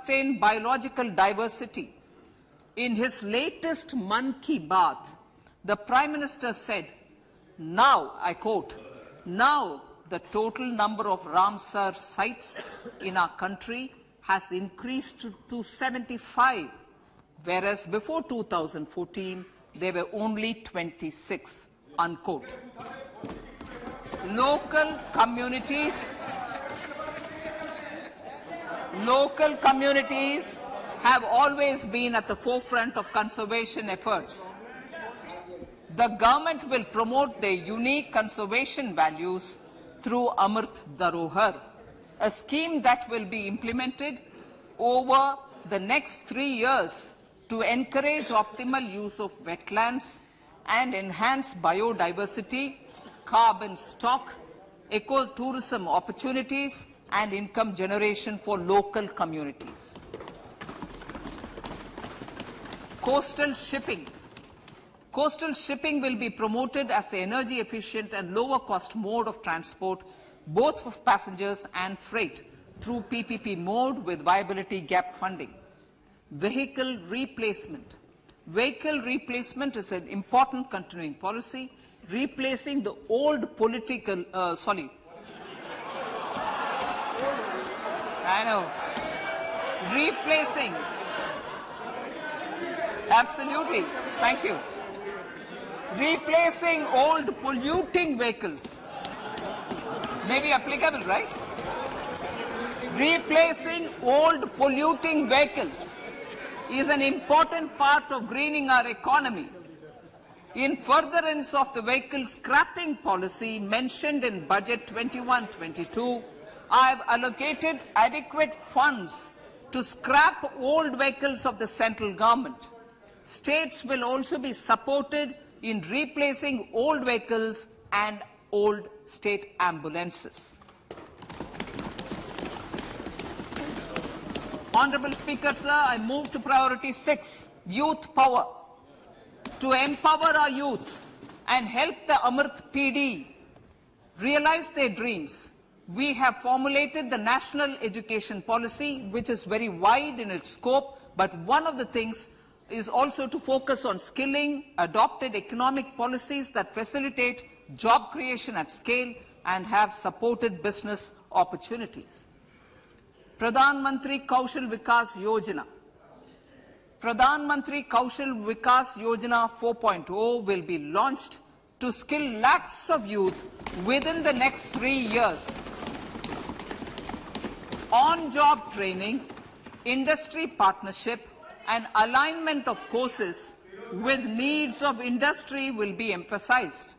sustain biological diversity. In his latest Mann Ki Baat, the Prime Minister said, now, I quote, now the total number of Ramsar sites in our country has increased to 75, whereas before 2014, there were only 26, unquote. Local communities have always been at the forefront of conservation efforts. The government will promote their unique conservation values through Amrit Dharohar, a scheme that will be implemented over the next 3 years to encourage optimal use of wetlands and enhance biodiversity, carbon stock, ecotourism opportunities, and income generation for local communities. Coastal shipping. Coastal shipping will be promoted as the energy efficient and lower cost mode of transport, both for passengers and freight, through PPP mode with viability gap funding. Vehicle replacement. Vehicle replacement is an important continuing policy, replacing the old political, replacing, absolutely, thank you. Replacing old polluting vehicles. May be applicable, right? Replacing old polluting vehicles is an important part of greening our economy. In furtherance of the vehicle scrapping policy mentioned in Budget 21-22, I have allocated adequate funds to scrap old vehicles of the central government. States will also be supported in replacing old vehicles and old state ambulances. Honorable Speaker, sir, I move to priority 6, youth power. To empower our youth and help the Amrit PD realize their dreams, we have formulated the National Education Policy, which is very wide in its scope, but one of the things is also to focus on skilling, adopted economic policies that facilitate job creation at scale and have supported business opportunities. Pradhan Mantri Kaushal Vikas Yojana. Pradhan Mantri Kaushal Vikas Yojana 4.0 will be launched to skill lakhs of youth within the next 3 years. On-job training, industry partnership, and alignment of courses with needs of industry will be emphasized.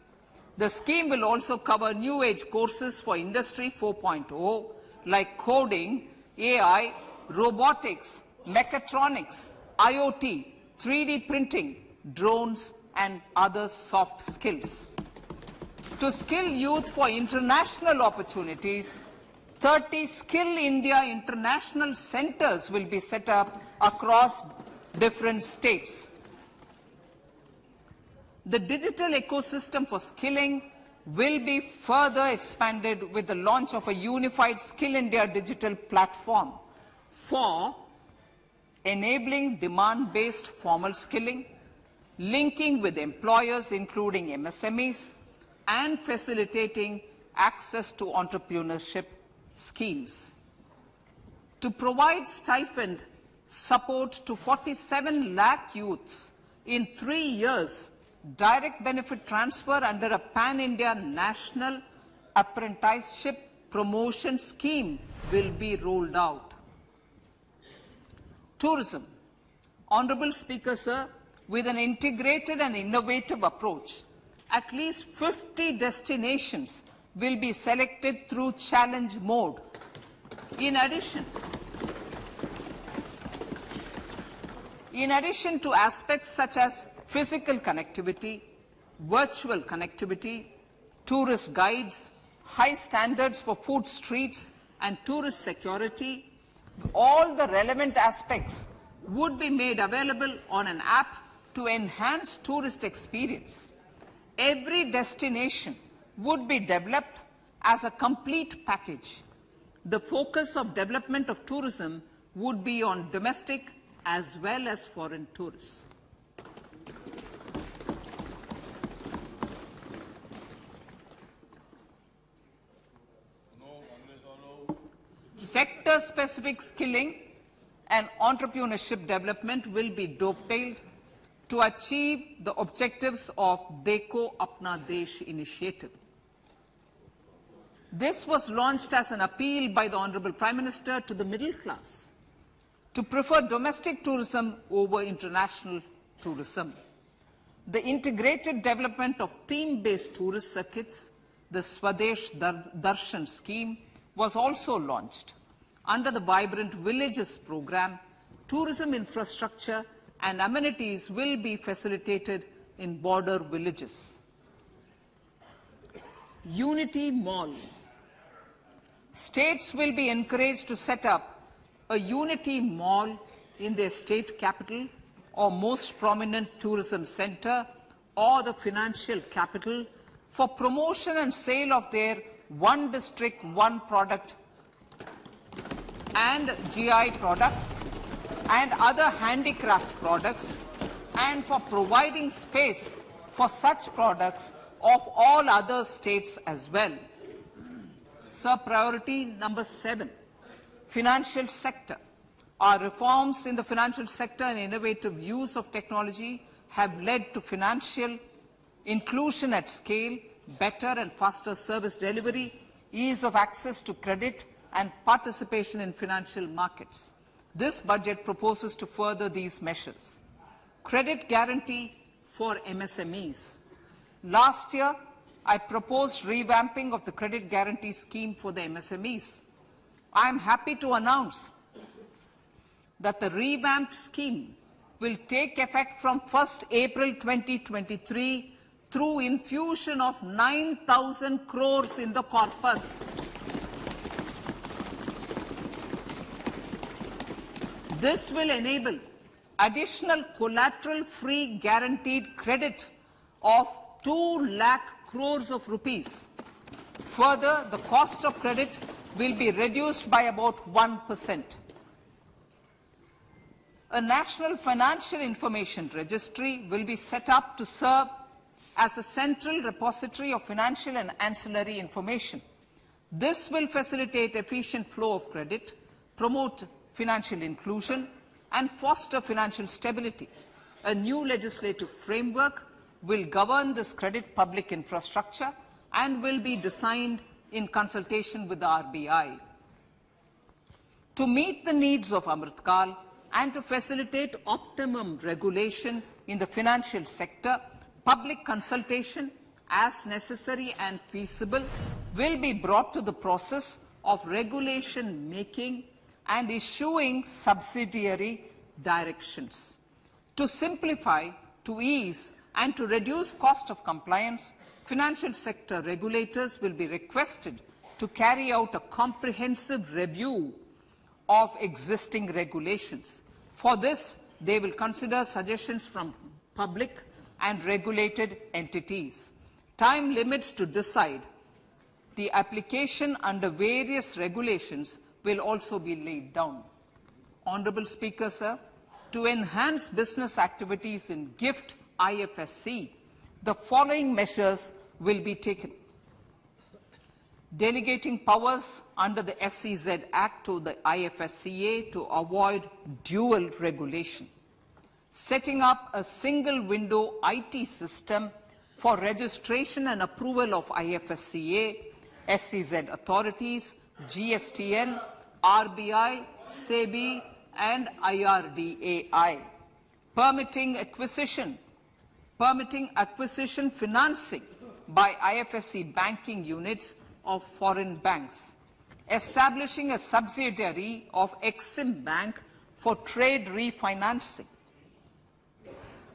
The scheme will also cover new age courses for Industry 4.0 like coding, AI, robotics, mechatronics, IoT, 3D printing, drones, and other soft skills. To skill youth for international opportunities, 30 Skill India International Centers will be set up across different states. The digital ecosystem for skilling will be further expanded with the launch of a unified Skill India digital platform for enabling demand-based formal skilling, linking with employers including MSMEs, and facilitating access to entrepreneurship schemes. To provide stipend support to 47 lakh youths in 3 years, direct benefit transfer under a pan-India national apprenticeship promotion scheme will be rolled out. Tourism. Honorable Speaker, sir, with an integrated and innovative approach, at least 50 destinations will be selected through challenge mode. In addition to aspects such as physical connectivity, virtual connectivity, tourist guides, high standards for food streets, and tourist security, all the relevant aspects would be made available on an app to enhance tourist experience. Every destination would be developed as a complete package. The focus of development of tourism would be on domestic as well as foreign tourists. Sector-specific skilling and entrepreneurship development will be dovetailed to achieve the objectives of Dekho Apna Desh initiative. This was launched as an appeal by the Honorable Prime Minister to the middle class to prefer domestic tourism over international tourism. The integrated development of theme-based tourist circuits, the Swadesh Darshan scheme, was also launched. Under the Vibrant Villages program, tourism infrastructure and amenities will be facilitated in border villages. Unity Mall. States will be encouraged to set up a Unity Mall in their state capital or most prominent tourism center or the financial capital for promotion and sale of their one district, one product and GI products and other handicraft products, and for providing space for such products of all other states as well. Sir, priority number 7, financial sector. Our reforms in the financial sector and innovative use of technology have led to financial inclusion at scale, better and faster service delivery, ease of access to credit, and participation in financial markets. This budget proposes to further these measures. Credit guarantee for MSMEs. Last year, I proposed revamping of the credit guarantee scheme for the MSMEs. I am happy to announce that the revamped scheme will take effect from 1st April 2023 through infusion of 9,000 crores in the corpus. This will enable additional collateral-free guaranteed credit of 2 lakh crores of rupees. Further, the cost of credit will be reduced by about 1%. A national financial information registry will be set up to serve as a central repository of financial and ancillary information. This will facilitate efficient flow of credit, promote financial inclusion, and foster financial stability. A new legislative framework will govern this credit public infrastructure and will be designed in consultation with the RBI. To meet the needs of Amrit Kal and to facilitate optimum regulation in the financial sector, public consultation, as necessary and feasible, will be brought to the process of regulation making and issuing subsidiary directions. To simplify, to ease, and to reduce cost of compliance, financial sector regulators will be requested to carry out a comprehensive review of existing regulations. For this, they will consider suggestions from public and regulated entities. Time limits to decide the application under various regulations will also be laid down. Honorable Speaker, sir, to enhance business activities in GIFT IFSC, the following measures will be taken. Delegating powers under the SEZ Act to the IFSCA to avoid dual regulation. Setting up a single window IT system for registration and approval of IFSCA, SEZ authorities, GSTN, RBI, SEBI, and IRDAI. Permitting acquisition financing by IFSC banking units of foreign banks. Establishing a subsidiary of Exim Bank for trade refinancing.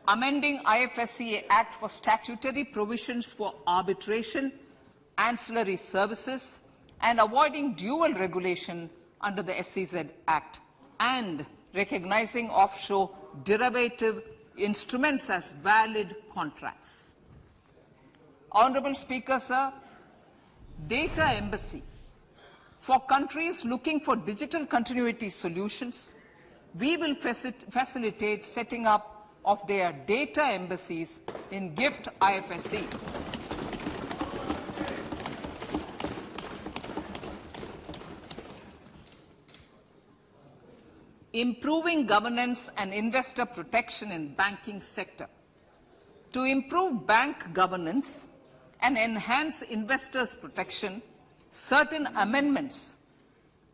Amending IFSCA Act for statutory provisions for arbitration, ancillary services, and avoiding dual regulation under the SEZ Act, and recognizing offshore derivative instruments as valid contracts. Honorable Speaker, sir, data embassy For countries looking for digital continuity solutions, we will facilitate setting up of their data embassies in GIFT IFSC. Improving governance and investor protection in banking sector. To improve bank governance and enhance investors' protection, certain amendments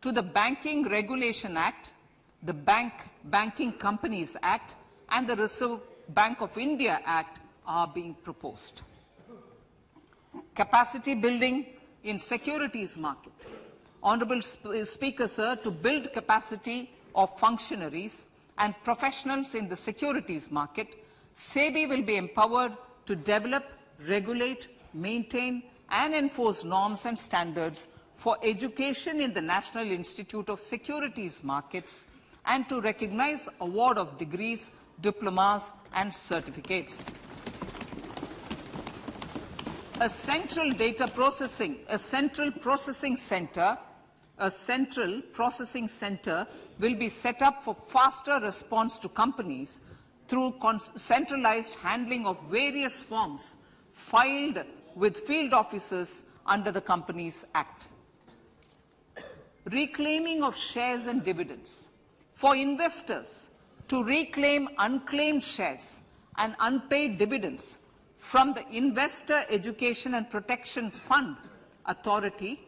to the Banking Regulation Act, the Banking Companies Act, and the Reserve Bank of India Act are being proposed. Capacity building in securities market. Honourable Speaker, sir, to build capacity of functionaries and professionals in the securities market, SEBI will be empowered to develop, regulate, maintain and enforce norms and standards for education in the National Institute of Securities Markets and to recognize award of degrees, diplomas and certificates. A central processing center will be set up for faster response to companies through centralized handling of various forms filed with field officers under the Companies Act. Reclaiming of shares and dividends. For investors to reclaim unclaimed shares and unpaid dividends from the Investor Education and Protection Fund Authority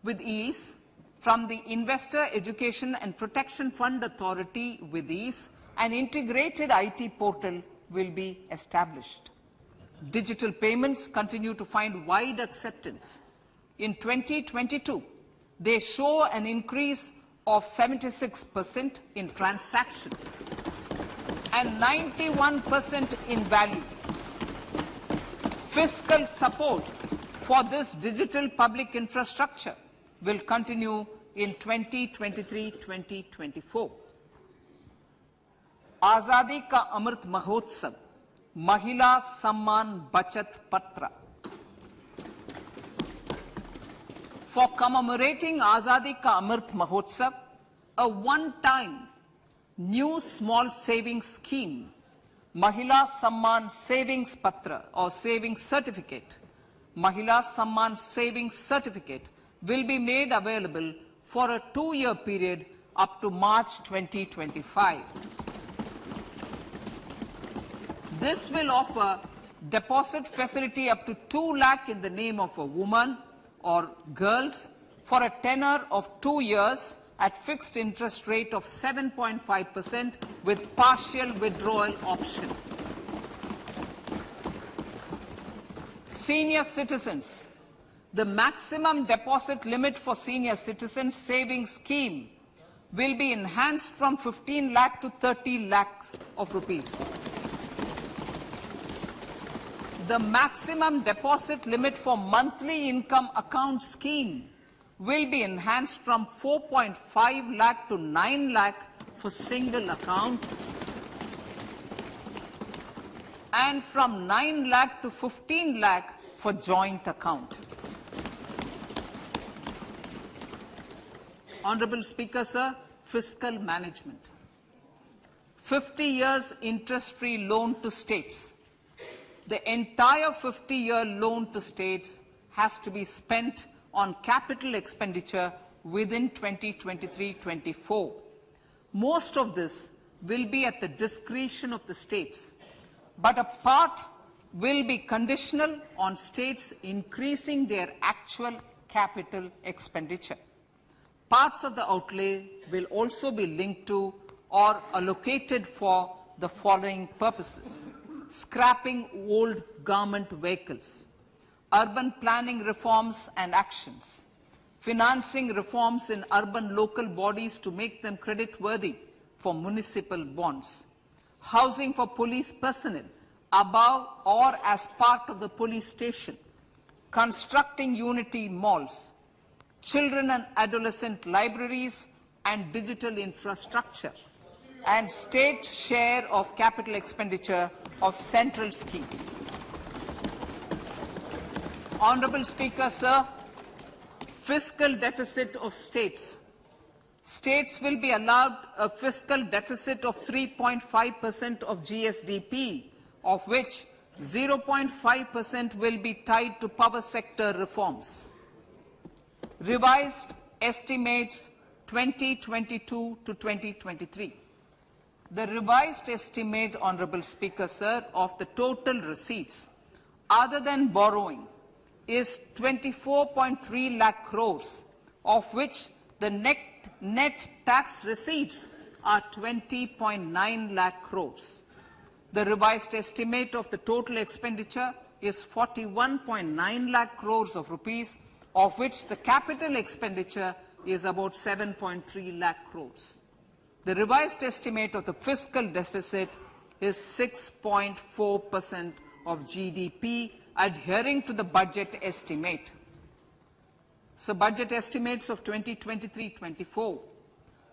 with ease, from the Investor Education and Protection Fund Authority with ease, an integrated IT portal will be established. Digital payments continue to find wide acceptance. In 2022, they show an increase of 76% in transaction and 91% in value. Fiscal support for this digital public infrastructure will continue in 2023-2024. Azadi Ka Amrit Mahotsav, Mahila Samman Bachat Patra. For commemorating Azadi Ka Amrit Mahotsav, a one-time new small savings scheme, Mahila Samman Savings Patra or Savings Certificate, Mahila Samman Savings Certificate will be made available for a 2-year period up to March 2025. This will offer deposit facility up to 2 lakh in the name of a woman or girls for a tenure of 2 years at fixed interest rate of 7.5% with partial withdrawal option. Senior citizens. The maximum deposit limit for senior citizens savings scheme will be enhanced from 15 lakh to 30 lakhs of rupees. The maximum deposit limit for monthly income account scheme will be enhanced from 4.5 lakh to 9 lakh for single account and from 9 lakh to 15 lakh for joint account. Honourable Speaker, sir, fiscal management. 50 years interest-free loan to states. The entire 50-year loan to states has to be spent on capital expenditure within 2023-24. Most of this will be at the discretion of the states, but a part will be conditional on states increasing their actual capital expenditure. Parts of the outlay will also be linked to or allocated for the following purposes: scrapping old government vehicles, urban planning reforms and actions, financing reforms in urban local bodies to make them creditworthy for municipal bonds, housing for police personnel above or as part of the police station, constructing unity malls, children and adolescent libraries and digital infrastructure, and state share of capital expenditure of central schemes. Honourable Speaker, sir, Fiscal deficit of states. States will be allowed a fiscal deficit of 3.5% of GSDP, of which 0.5% will be tied to power sector reforms. Revised estimates 2022 to 2023. The revised estimate, Honourable Speaker, sir, of the total receipts other than borrowing is 24.3 lakh crores, of which the net tax receipts are 20.9 lakh crores. The revised estimate of the total expenditure is 41.9 lakh crores of rupees, of which the capital expenditure is about 7.3 lakh crores. The revised estimate of the fiscal deficit is 6.4% of GDP, adhering to the budget estimate. So budget estimates of 2023-24.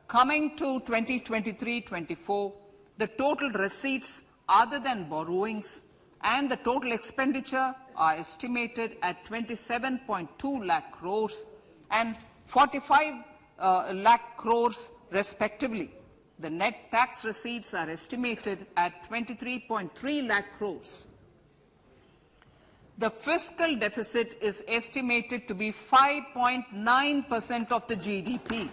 Coming to 2023-24, the total receipts other than borrowings and the total expenditure are estimated at 27.2 lakh crores and 45 lakh crores respectively. The net tax receipts are estimated at 23.3 lakh crores. The fiscal deficit is estimated to be 5.9% of the GDP.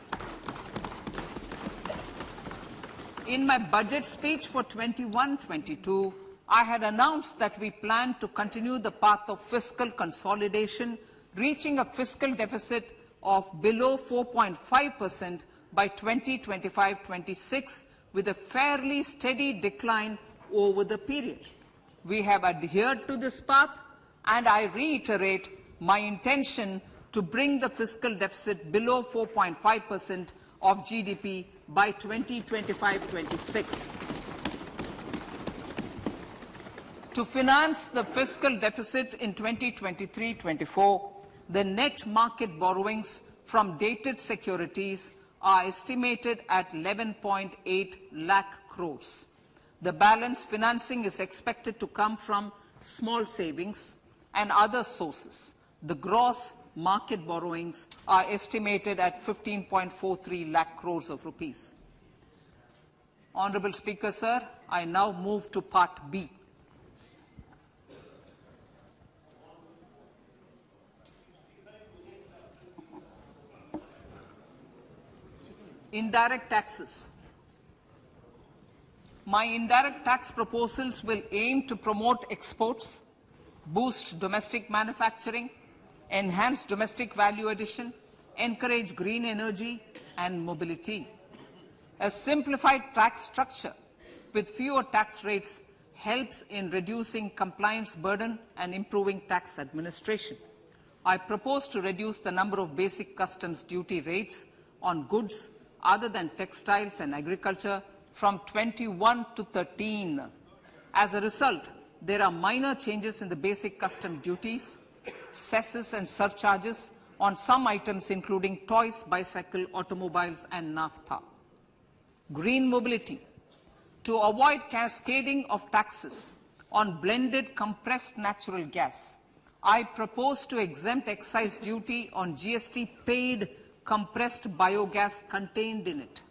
In my budget speech for 21-22, I had announced that we plan to continue the path of fiscal consolidation, reaching a fiscal deficit of below 4.5% by 2025-26, with a fairly steady decline over the period. We have adhered to this path, and I reiterate my intention to bring the fiscal deficit below 4.5% of GDP by 2025-26. To finance the fiscal deficit in 2023-24, the net market borrowings from dated securities are estimated at 11.8 lakh crores. The balance financing is expected to come from small savings and other sources. The gross market borrowings are estimated at 15.43 lakh crores of rupees. Honourable Speaker, sir, I now move to Part B. Indirect taxes. My indirect tax proposals will aim to promote exports, boost domestic manufacturing, enhance domestic value addition, encourage green energy and mobility. A simplified tax structure with fewer tax rates helps in reducing compliance burden and improving tax administration. I propose to reduce the number of basic customs duty rates on goods other than textiles and agriculture from 21 to 13. As a result, there are minor changes in the basic custom duties, cesses and surcharges on some items including toys, bicycle, automobiles and naphtha. Green mobility. To avoid cascading of taxes on blended compressed natural gas, I propose to exempt excise duty on GST paid compressed biogas contained in it.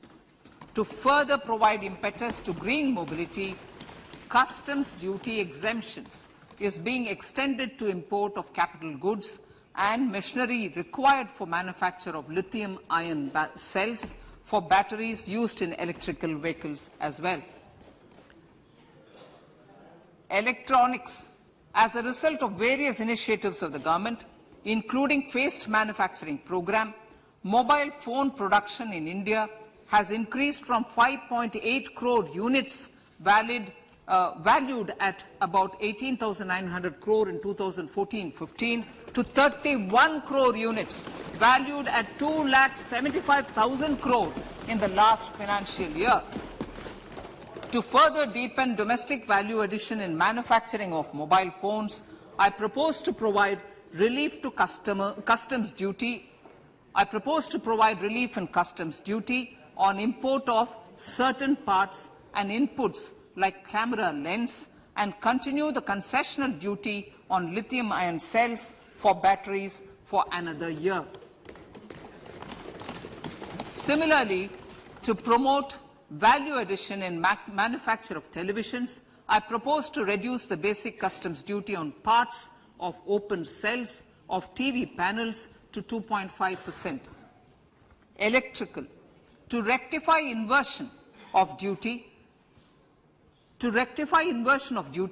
To further provide impetus to green mobility, customs duty exemptions is being extended to import of capital goods and machinery required for manufacture of lithium-ion cells for batteries used in electrical vehicles as well. Electronics. As a result of various initiatives of the government, including phased manufacturing program, mobile phone production in India has increased from 5.8 crore units valued at about 18,900 crore in 2014-15 to 31 crore units valued at 2,75,000 crore in the last financial year. To further deepen domestic value addition in manufacturing of mobile phones, I propose to provide relief to customs duty. I propose to provide relief in customs duty on import of certain parts and inputs like camera lens and continue the concessional duty on lithium-ion cells for batteries for another year. Similarly, to promote value addition in manufacture of televisions, I propose to reduce the basic customs duty on parts of open cells of TV panels to 2.5%. Electrical, to rectify inversion of duty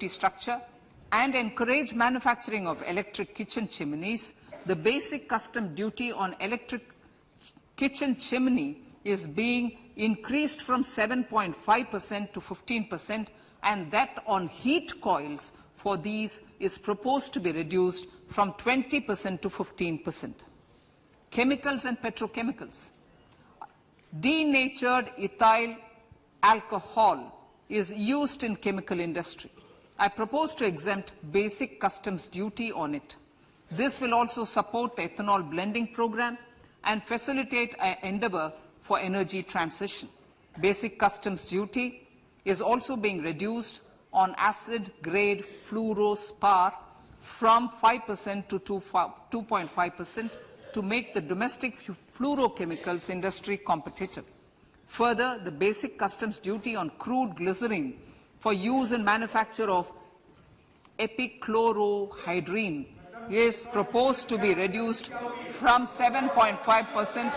structure and encourage manufacturing of electric kitchen chimneys, the basic custom duty on electric kitchen chimney is being increased from 7.5% to 15%, and that on heat coils for these is proposed to be reduced from 20% to 15%. Chemicals and petrochemicals. Denatured ethyl alcohol is used in chemical industry. I propose to exempt basic customs duty on it. This will also support the ethanol blending program and facilitate an endeavor for energy transition. Basic customs duty is also being reduced on acid-grade fluorospar from 5% to 2.5% to make the domestic fluorochemicals industry competitive. Further, the basic customs duty on crude glycerin for use in manufacture of epichlorohydrin is proposed to be reduced from 7.5%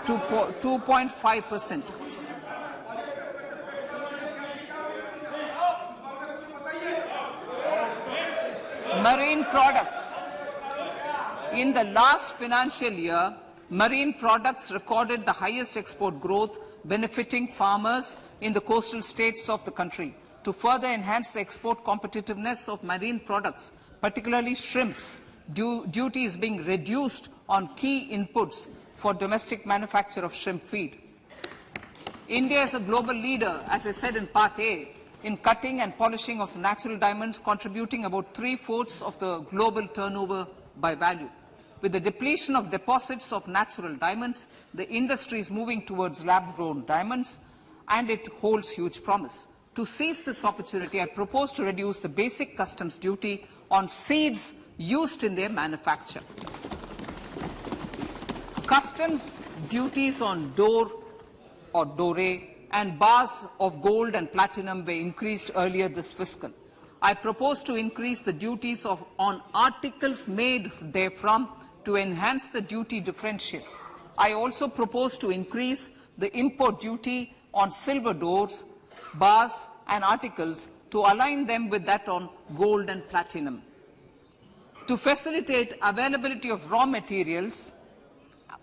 to 2.5%. Marine products. In the last financial year, marine products recorded the highest export growth, benefiting farmers in the coastal states of the country. To further enhance the export competitiveness of marine products, particularly shrimps, duty is being reduced on key inputs for domestic manufacture of shrimp feed. India is a global leader, as I said in Part A, in cutting and polishing of natural diamonds, contributing about 3/4 of the global turnover by value. With the depletion of deposits of natural diamonds, the industry is moving towards lab-grown diamonds, and it holds huge promise. To seize this opportunity, I propose to reduce the basic customs duty on seeds used in their manufacture. Custom duties on door or doré and bars of gold and platinum were increased earlier this fiscal. I propose to increase the duties on articles made therefrom to enhance the duty differential. I also propose to increase the import duty on silver doors, bars and articles to align them with that on gold and platinum. To facilitate availability of raw materials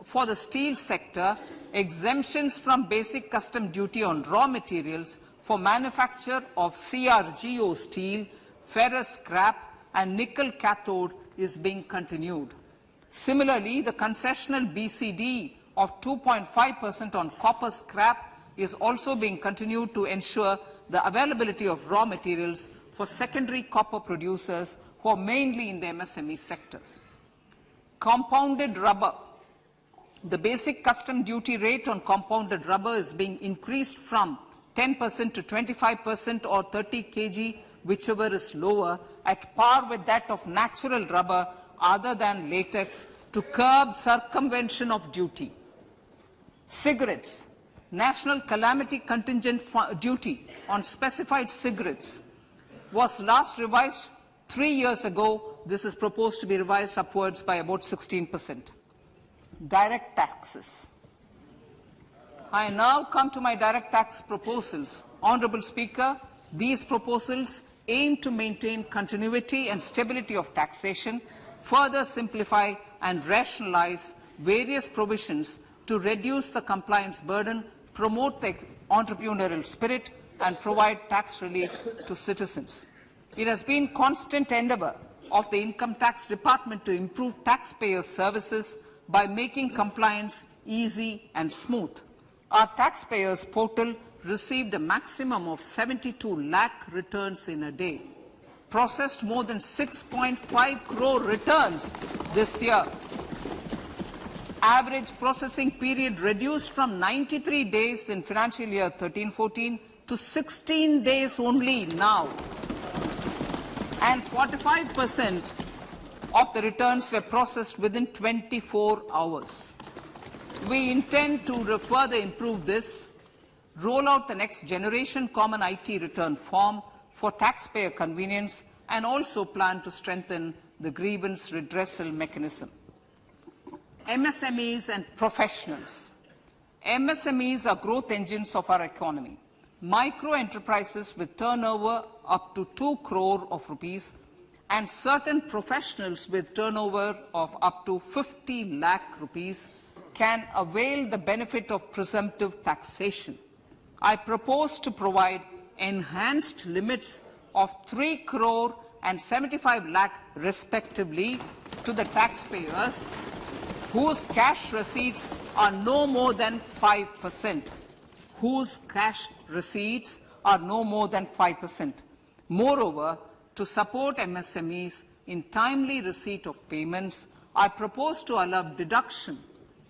for the steel sector, exemptions from basic custom duty on raw materials for manufacture of CRGO steel, ferrous scrap and nickel cathode is being continued. Similarly, the concessional BCD of 2.5% on copper scrap is also being continued to ensure the availability of raw materials for secondary copper producers who are mainly in the MSME sectors. Compounded rubber. The basic custom duty rate on compounded rubber is being increased from 10% to 25% or 30 kg, whichever is lower, at par with that of natural rubber other than latex, to curb circumvention of duty. Cigarettes. National calamity contingent duty on specified cigarettes was last revised 3 years ago. This is proposed to be revised upwards by about 16%. Direct taxes. I now come to my direct tax proposals. Honourable Speaker, these proposals aim to maintain continuity and stability of taxation, further simplify and rationalize various provisions to reduce the compliance burden, promote the entrepreneurial spirit and provide tax relief to citizens. It has been constant endeavour of the Income Tax Department to improve taxpayers' services by making compliance easy and smooth. Our taxpayers portal received a maximum of 72 lakh returns in a day, processed more than 6.5 crore returns this year. Average processing period reduced from 93 days in financial year 13-14 to 16 days only now. And 45% of the returns were processed within 24 hours. We intend to further improve this, roll out the next generation common IT return form for taxpayer convenience, and also plan to strengthen the grievance redressal mechanism. MSMEs and professionals. MSMEs are growth engines of our economy. Micro enterprises with turnover up to 2 crore of rupees and certain professionals with turnover of up to 50 lakh rupees can avail the benefit of presumptive taxation. I propose to provide enhanced limits of 3 crore and 75 lakh respectively to the taxpayers whose cash receipts are no more than 5%. Whose cash receipts are no more than 5%. Moreover, to support MSMEs in timely receipt of payments, I propose to allow deduction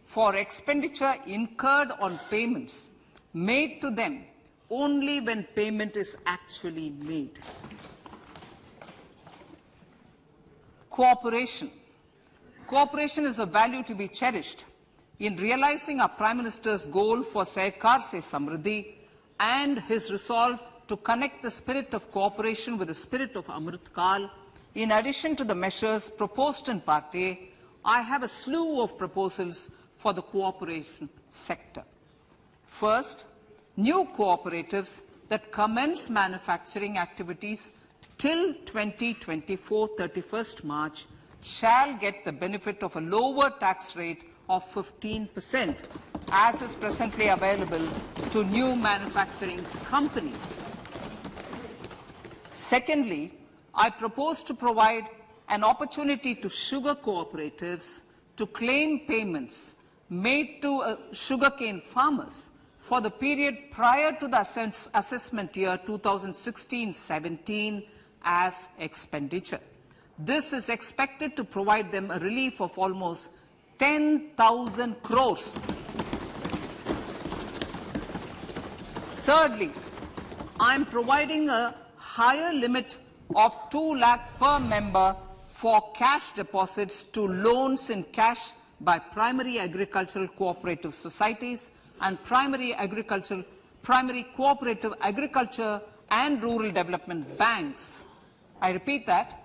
for expenditure incurred on payments made to them only when payment is actually made. Cooperation. Cooperation is a value to be cherished. In realizing our Prime Minister's goal for Sehkar Se Samriddhi and his resolve to connect the spirit of cooperation with the spirit of Amrit Kal, in addition to the measures proposed in Part A, I have a slew of proposals for the cooperation sector. First, new cooperatives that commence manufacturing activities till 2024, 31st March, shall get the benefit of a lower tax rate of 15%, as is presently available to new manufacturing companies. Secondly, I propose to provide an opportunity to sugar cooperatives to claim payments made to sugarcane farmers for the period prior to the assessment year 2016-17 as expenditure. This is expected to provide them a relief of almost 10,000 crores. Thirdly, I am providing a higher limit of 2 lakh per member for cash deposits to loans in cash by primary agricultural cooperative societies and primary cooperative agriculture and rural development banks. I repeat that.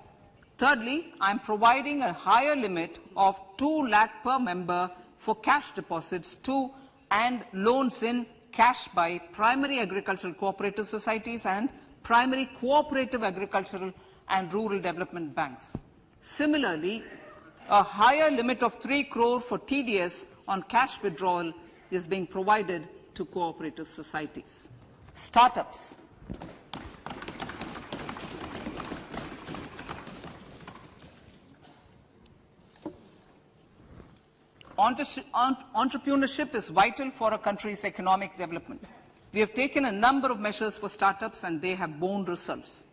Thirdly, I am providing a higher limit of 2 lakh per member for cash deposits to and loans in cash by primary agricultural cooperative societies and primary cooperative agricultural and rural development banks. Similarly, a higher limit of 3 crore for TDS on cash withdrawal is being provided to cooperative societies. Startups. Entrepreneurship is vital for a country's economic development. We have taken a number of measures for startups and they have borne results.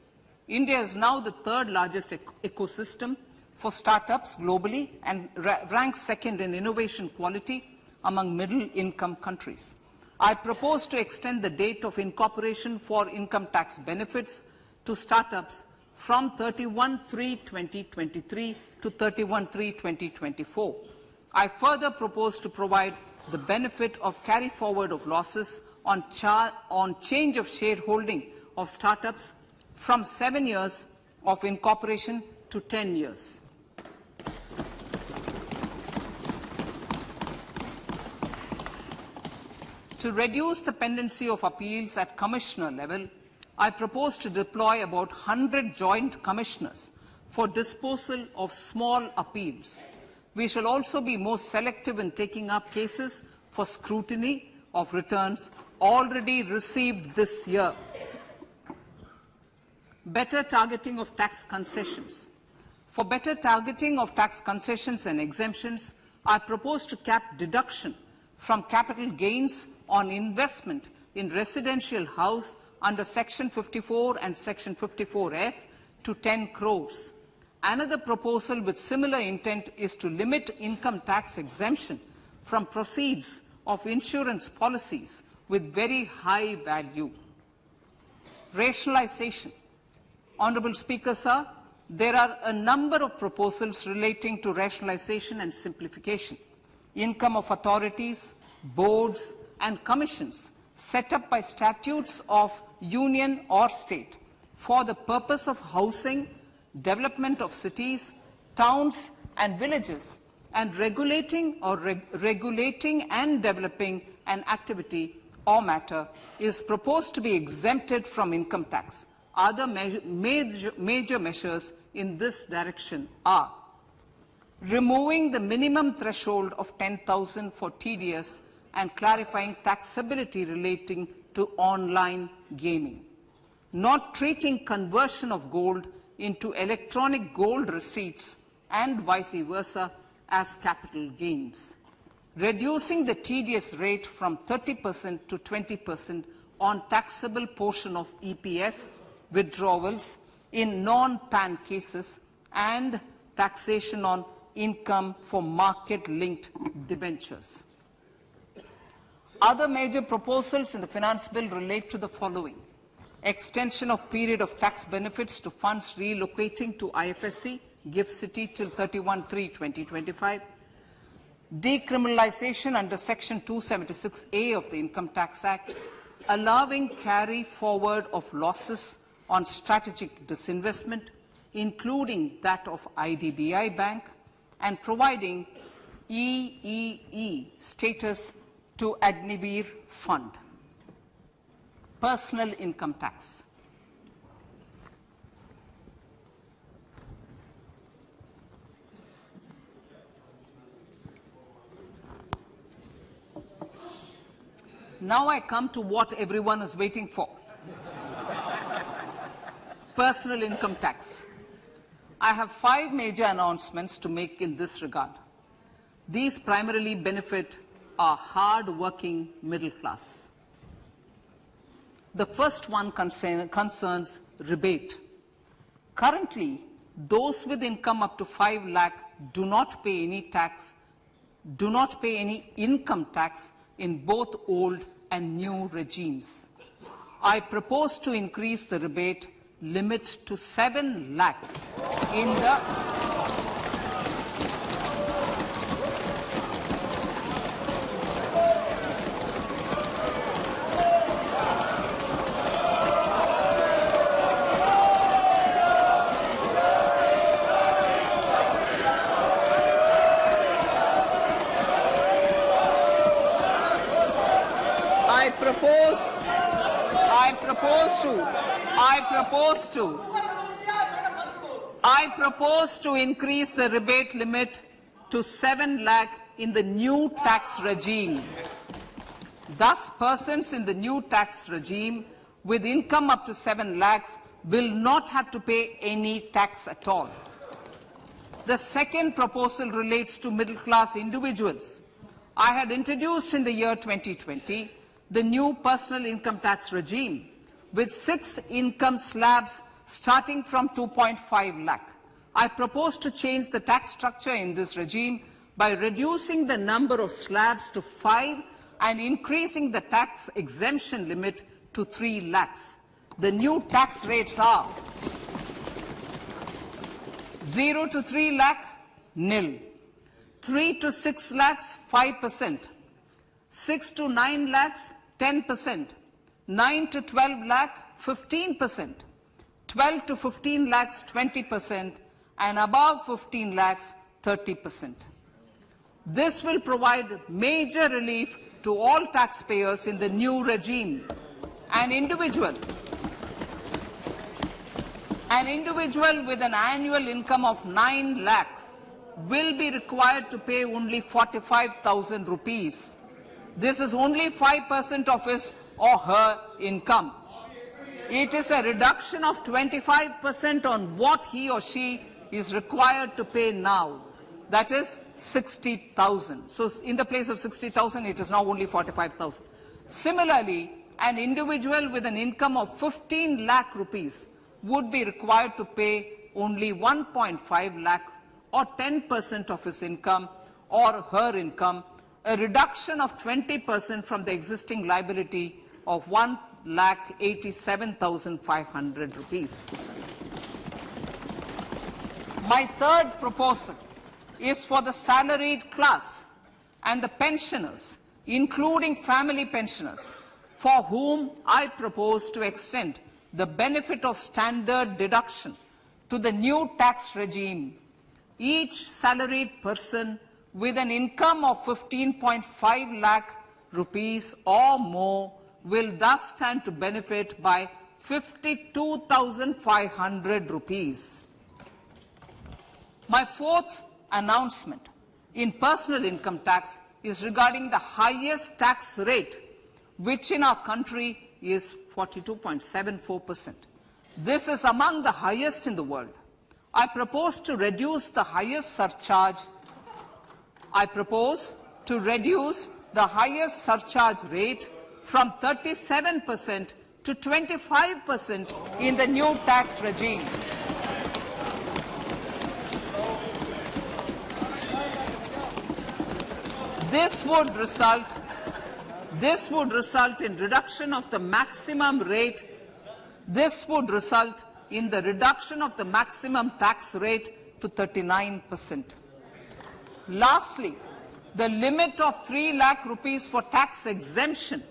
India is now the third largest ecosystem for startups globally and ranks second in innovation quality among middle-income countries. I propose to extend the date of incorporation for income tax benefits to startups from 31/3/2023 to 31/3/2024. I further propose to provide the benefit of carry forward of losses on change of shareholding of startups from 7 years of incorporation to 10 years. To reduce the pendency of appeals at commissioner level, I propose to deploy about 100 joint commissioners for disposal of small appeals. We shall also be more selective in taking up cases for scrutiny of returns already received this year. Better targeting of tax concessions. For better targeting of tax concessions and exemptions, I propose to cap deduction from capital gains on investment in residential house under Section 54 and Section 54F to 10 crores. Another proposal with similar intent is to limit income tax exemption from proceeds of insurance policies with very high value. Rationalization. Honourable Speaker, sir, there are a number of proposals relating to rationalization and simplification. income of authorities, boards, and commissions set up by statutes of union or state for the purpose of housing, development of cities, towns, and villages, and regulating and developing an activity or matter is proposed to be exempted from income tax. Other major measures in this direction are removing the minimum threshold of 10,000 for TDS and clarifying taxability relating to online gaming, not treating conversion of gold into electronic gold receipts and vice versa as capital gains, reducing the TDS rate from 30% to 20% on taxable portion of EPF withdrawals in non-PAN cases, and taxation on income for market-linked debentures. Other major proposals in the finance bill relate to the following: extension of period of tax benefits to funds relocating to IFSC, GIFT City till 31/3/2025, decriminalization under Section 276A of the Income Tax Act, allowing carry forward of losses on strategic disinvestment, including that of IDBI Bank, and providing EEE status to Agnivir Fund. Personal income tax. Now I come to what everyone is waiting for. Personal income tax. I have 5 major announcements to make in this regard. These primarily benefit our hard-working middle class. The first one concerns rebate. Currently, those with income up to 5 lakh do not pay any income tax in both old and new regimes. I propose to increase the rebate limit to 7 lakhs in the I propose to increase the rebate limit to 7 lakh in the new tax regime. Thus, persons in the new tax regime with income up to 7 lakhs will not have to pay any tax at all. The second proposal relates to middle-class individuals. I had introduced in the year 2020 the new personal income tax regime with 6 income slabs starting from 2.5 lakh. I propose to change the tax structure in this regime by reducing the number of slabs to 5 and increasing the tax exemption limit to 3 lakhs. The new tax rates are 0 to 3 lakh, nil. 3 to 6 lakhs, 5%. 6 to 9 lakhs, 10%. 9 to 12 lakh, 15%. 12 to 15 lakhs, 20%. And above 15 lakhs, 30%. This will provide major relief to all taxpayers in the new regime. An individual with an annual income of 9 lakhs will be required to pay only 45,000 rupees. This is only 5% of his or her income. It is a reduction of 25% on what he or she is required to pay now. That is 60,000. So in the place of 60,000, it is now only 45,000. Similarly, an individual with an income of 15 lakh rupees would be required to pay only 1.5 lakh or 10% of his income or her income, a reduction of 20% from the existing liability of 1,87,500 rupees. My third proposal is for the salaried class. and the pensioners, including family pensioners, for whom I propose to extend the benefit of standard deduction to the new tax regime. Each salaried person with an income of 15.5 lakh rupees or more will thus stand to benefit by 52,500 rupees. My fourth announcement in personal income tax is regarding the highest tax rate, which in our country is 42.74%. This is among the highest in the world. I propose to reduce the highest surcharge. I propose to reduce the highest surcharge rate from 37% to 25% in the new tax regime. This would result in reduction of the maximum rate. This would result in the reduction of the maximum tax rate to 39%. Lastly, the limit of 3 lakh rupees for tax exemption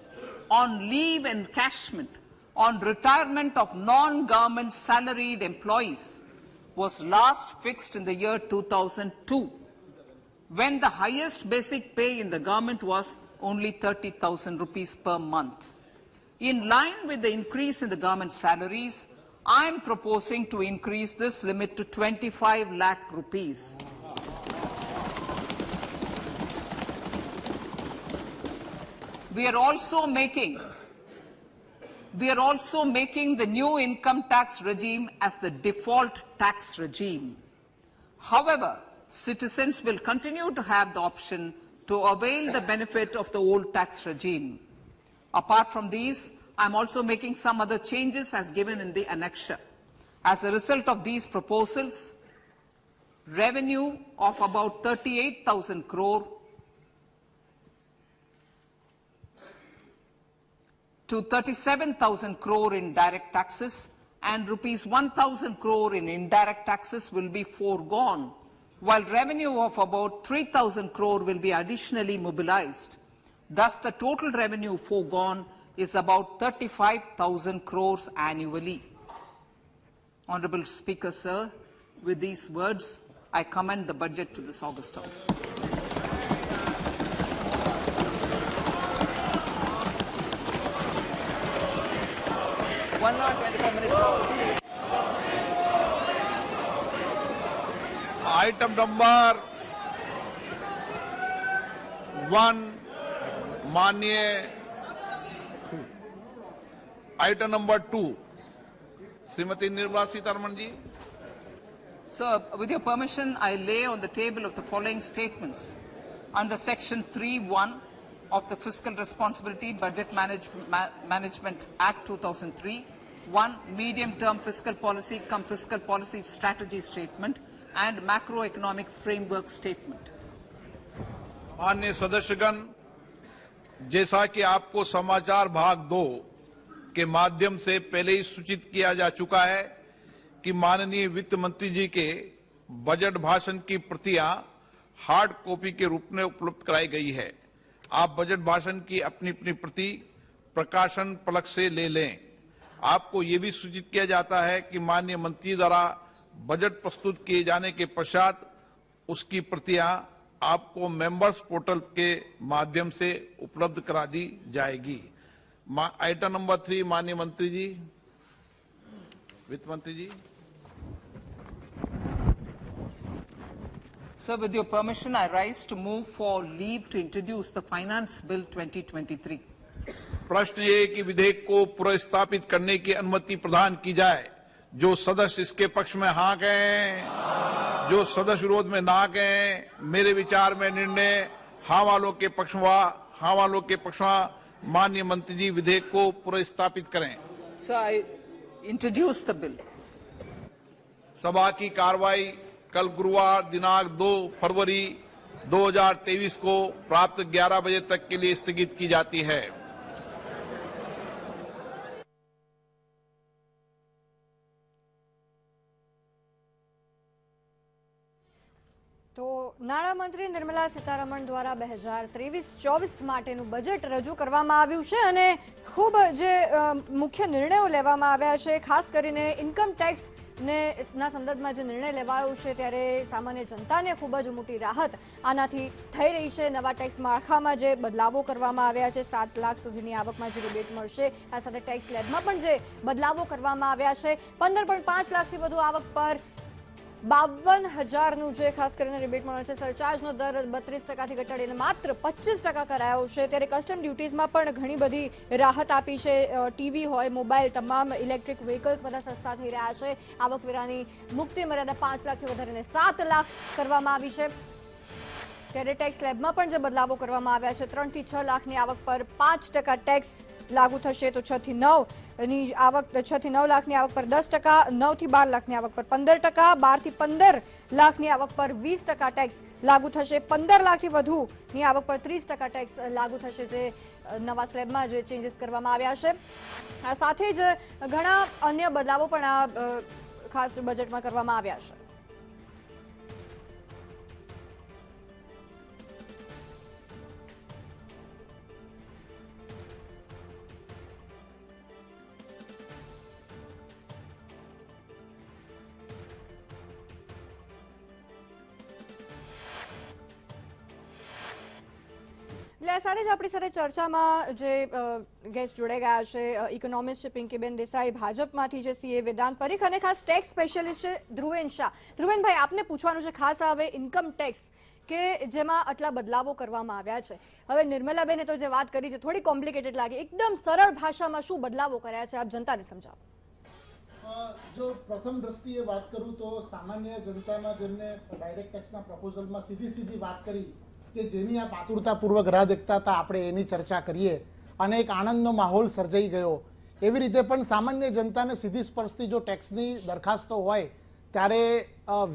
on leave encashment on retirement of non-government salaried employees was last fixed in the year 2002, when the highest basic pay in the government was only 30,000 rupees per month. In line with the increase in the government salaries, I am proposing to increase this limit to 25 lakh rupees. We are also making the new income tax regime as the default tax regime. However, citizens will continue to have the option to avail the benefit of the old tax regime. Apart from these, I am also making some other changes as given in the annexure. As a result of these proposals, revenue of about 38,000 crore to 37,000 crore in direct taxes and rupees 1,000 crore in indirect taxes will be foregone, while revenue of about 3,000 crore will be additionally mobilized. Thus, the total revenue foregone is about 35,000 crores annually. Honorable Speaker, sir, with these words, I commend the budget to this August House. One hour, 25 minutes. Item number 1, माननीय item number 2, Shrimati Nirmala Sitharaman ji. Sir, with your permission, I lay on the table of the following statements. Under Section 3(1) of the Fiscal Responsibility Budget Management Act 2003, 1. Medium-term fiscal policy cum fiscal policy strategy statement and macroeconomic framework statement. माननीय सदस्यगण, जैसा कि आपको समाचार भाग 2 के माध्यम से पहले ही सूचित किया जा चुका है कि माननीय वित्त मंत्री जी के बजट भाषण की प्रतियां हार्ड कॉपी के रूप में उपलब्ध कराई गई है. आप बजट भाषण की अपनी अपनी प्रति प्रकाशन पलक से ले लें. आपको ये भी सूचित किया जाता है कि माननीय मंत्री द्वारा बजट प्रस्तुत किए जाने के पश्चात उसकी प्रतियां आपको मेंबर्स पोर्टल के माध्यम से उपलब्ध करा दी जाएगी. आइटम नंबर 3, माननीय मंत्री जी, वित्त मंत्री जी. Sir, with your permission, I rise to move for leave to introduce the Finance Bill 2023. प्रश्न ये कि विधेयक को पुनर्स्थापित करने की अनुमति प्रदान की जाए. जो सदस्य इसके पक्ष में हाँ कहें, जो सदस्य विरोध में ना कहें. मेरे विचार में निर्णय हाँ वालों के पक्ष में. माननीय मंत्री जी विधेयक को पुनर्स्थापित करें. Sir, I introduce the bill. सभा की कार्रवाई कल गुरुवार दिनांक 2 फरवरी 2023 को प्राप्त 11 बजे तक के लिए स्थगित की जाती है. તો નાણામંત્રી નિર્મલા સીતારમણ દ્વારા 2023-24 માટેનું બજેટ રજૂ કરવામાં આવ્યું છે અને ખૂબ જે મુખ્ય નિર્ણયો લેવામાં આવ્યા છે, ખાસ કરીને ઇન્કમ ટેક્સ ના સંદર્ભમાં જે નિર્ણય લેવાયો છે ત્યારે સામાન્ય જનતાને ખૂબ જ મોટી રાહત આનાથી થઈ રહી છે. નવા ટેક્સ માળખામાં જે બદલાવો કરવામાં આવ્યા છે, 7 લાખ સુધીની આવકમાં જે રિબેટ મળશે, આ સાથે ટેક્સ સ્લેબમાં પણ જે બદલાવો કરવામાં આવ્યા છે, 15.5 લાખથી વધુ આવક પર 52,000નું જે ખાસ કરીને રિબેટ મળે છે, સરચાર્જનો દર 32%થી ઘટાડીને માત્ર 25% કરાયો છે. ત્યારે કસ્ટમ ડ્યુટીઝમાં પણ ઘણી બધી રાહત આપી છે. ટીવી હોય, મોબાઈલ, તમામ ઇલેક્ટ્રિક વ્હીકલ્સ બધા સસ્તા થઈ રહ્યા છે. આવકવેરાની મુક્તિ મર્યાદા 5 લાખથી વધારીને 7 લાખ કરવામાં આવી છે. ત્યારે ટેક્સ સ્લેબમાં પણ જે બદલાવો કરવામાં આવ્યા છે, 3 થી 6 લાખની આવક પર 5% ટેક્સ લાગુ થશે, તો 6 થી 9 લાખની આવક પર 10%, 9 થી 12 લાખની આવક પર 15%, 12 થી 15 લાખની આવક પર 20% ટેક્સ લાગુ થશે, 15 લાખથી વધુની આવક પર 30% ટેક્સ લાગુ થશે, જે નવા સ્લેબમાં જે ચેન્જીસ કરવામાં આવ્યા છે. આ સાથે જ ઘણા અન્ય બદલાવો પણ આ ખાસ બજેટમાં કરવામાં આવ્યા છે. એટલે આ સાથે જ આપણી સાથે ચર્ચામાં જે ગેસ્ટ જોડાઈ ગયા છે, ઇકોનોમિસ્ટ છે પિંકીબેન દેસાઈ ભાજપમાંથી છે, સીએ વેદાંત પરીખ અને ખાસ ટેક્સ સ્પેશિયલિસ્ટ છે ધ્રુવેન શાહ. ધ્રુવેનભાઈ, આપને પૂછવાનું છે ખાસ હવે ઇન્કમ ટેક્સ કે જેમાં આટલા બદલાવો કરવામાં આવ્યા છે. હવે નિર્મલાબેને તો જે વાત કરી છે થોડી કોમ્પ્લિકેટેડ લાગે, એકદમ સરળ ભાષામાં શું બદલાવો કર્યા છે આપ જનતાને સમજાવો. જો પ્રથમ દ્રષ્ટિએ વાત કરું તો સામાન્ય જનતામાં જેમને ડાયરેક્ટ ટેક્સના પ્રપોઝલમાં સીધી વાત કરી કે જેની આપ આતુરતાપૂર્વક રાહ દેખતા હતા, આપણે એની ચર્ચા કરીએ અને એક આનંદનો માહોલ સર્જાઈ ગયો. એવી રીતે પણ સામાન્ય જનતાને સીધી સ્પર્શતી જો ટેક્સની દરખાસ્તો હોય ત્યારે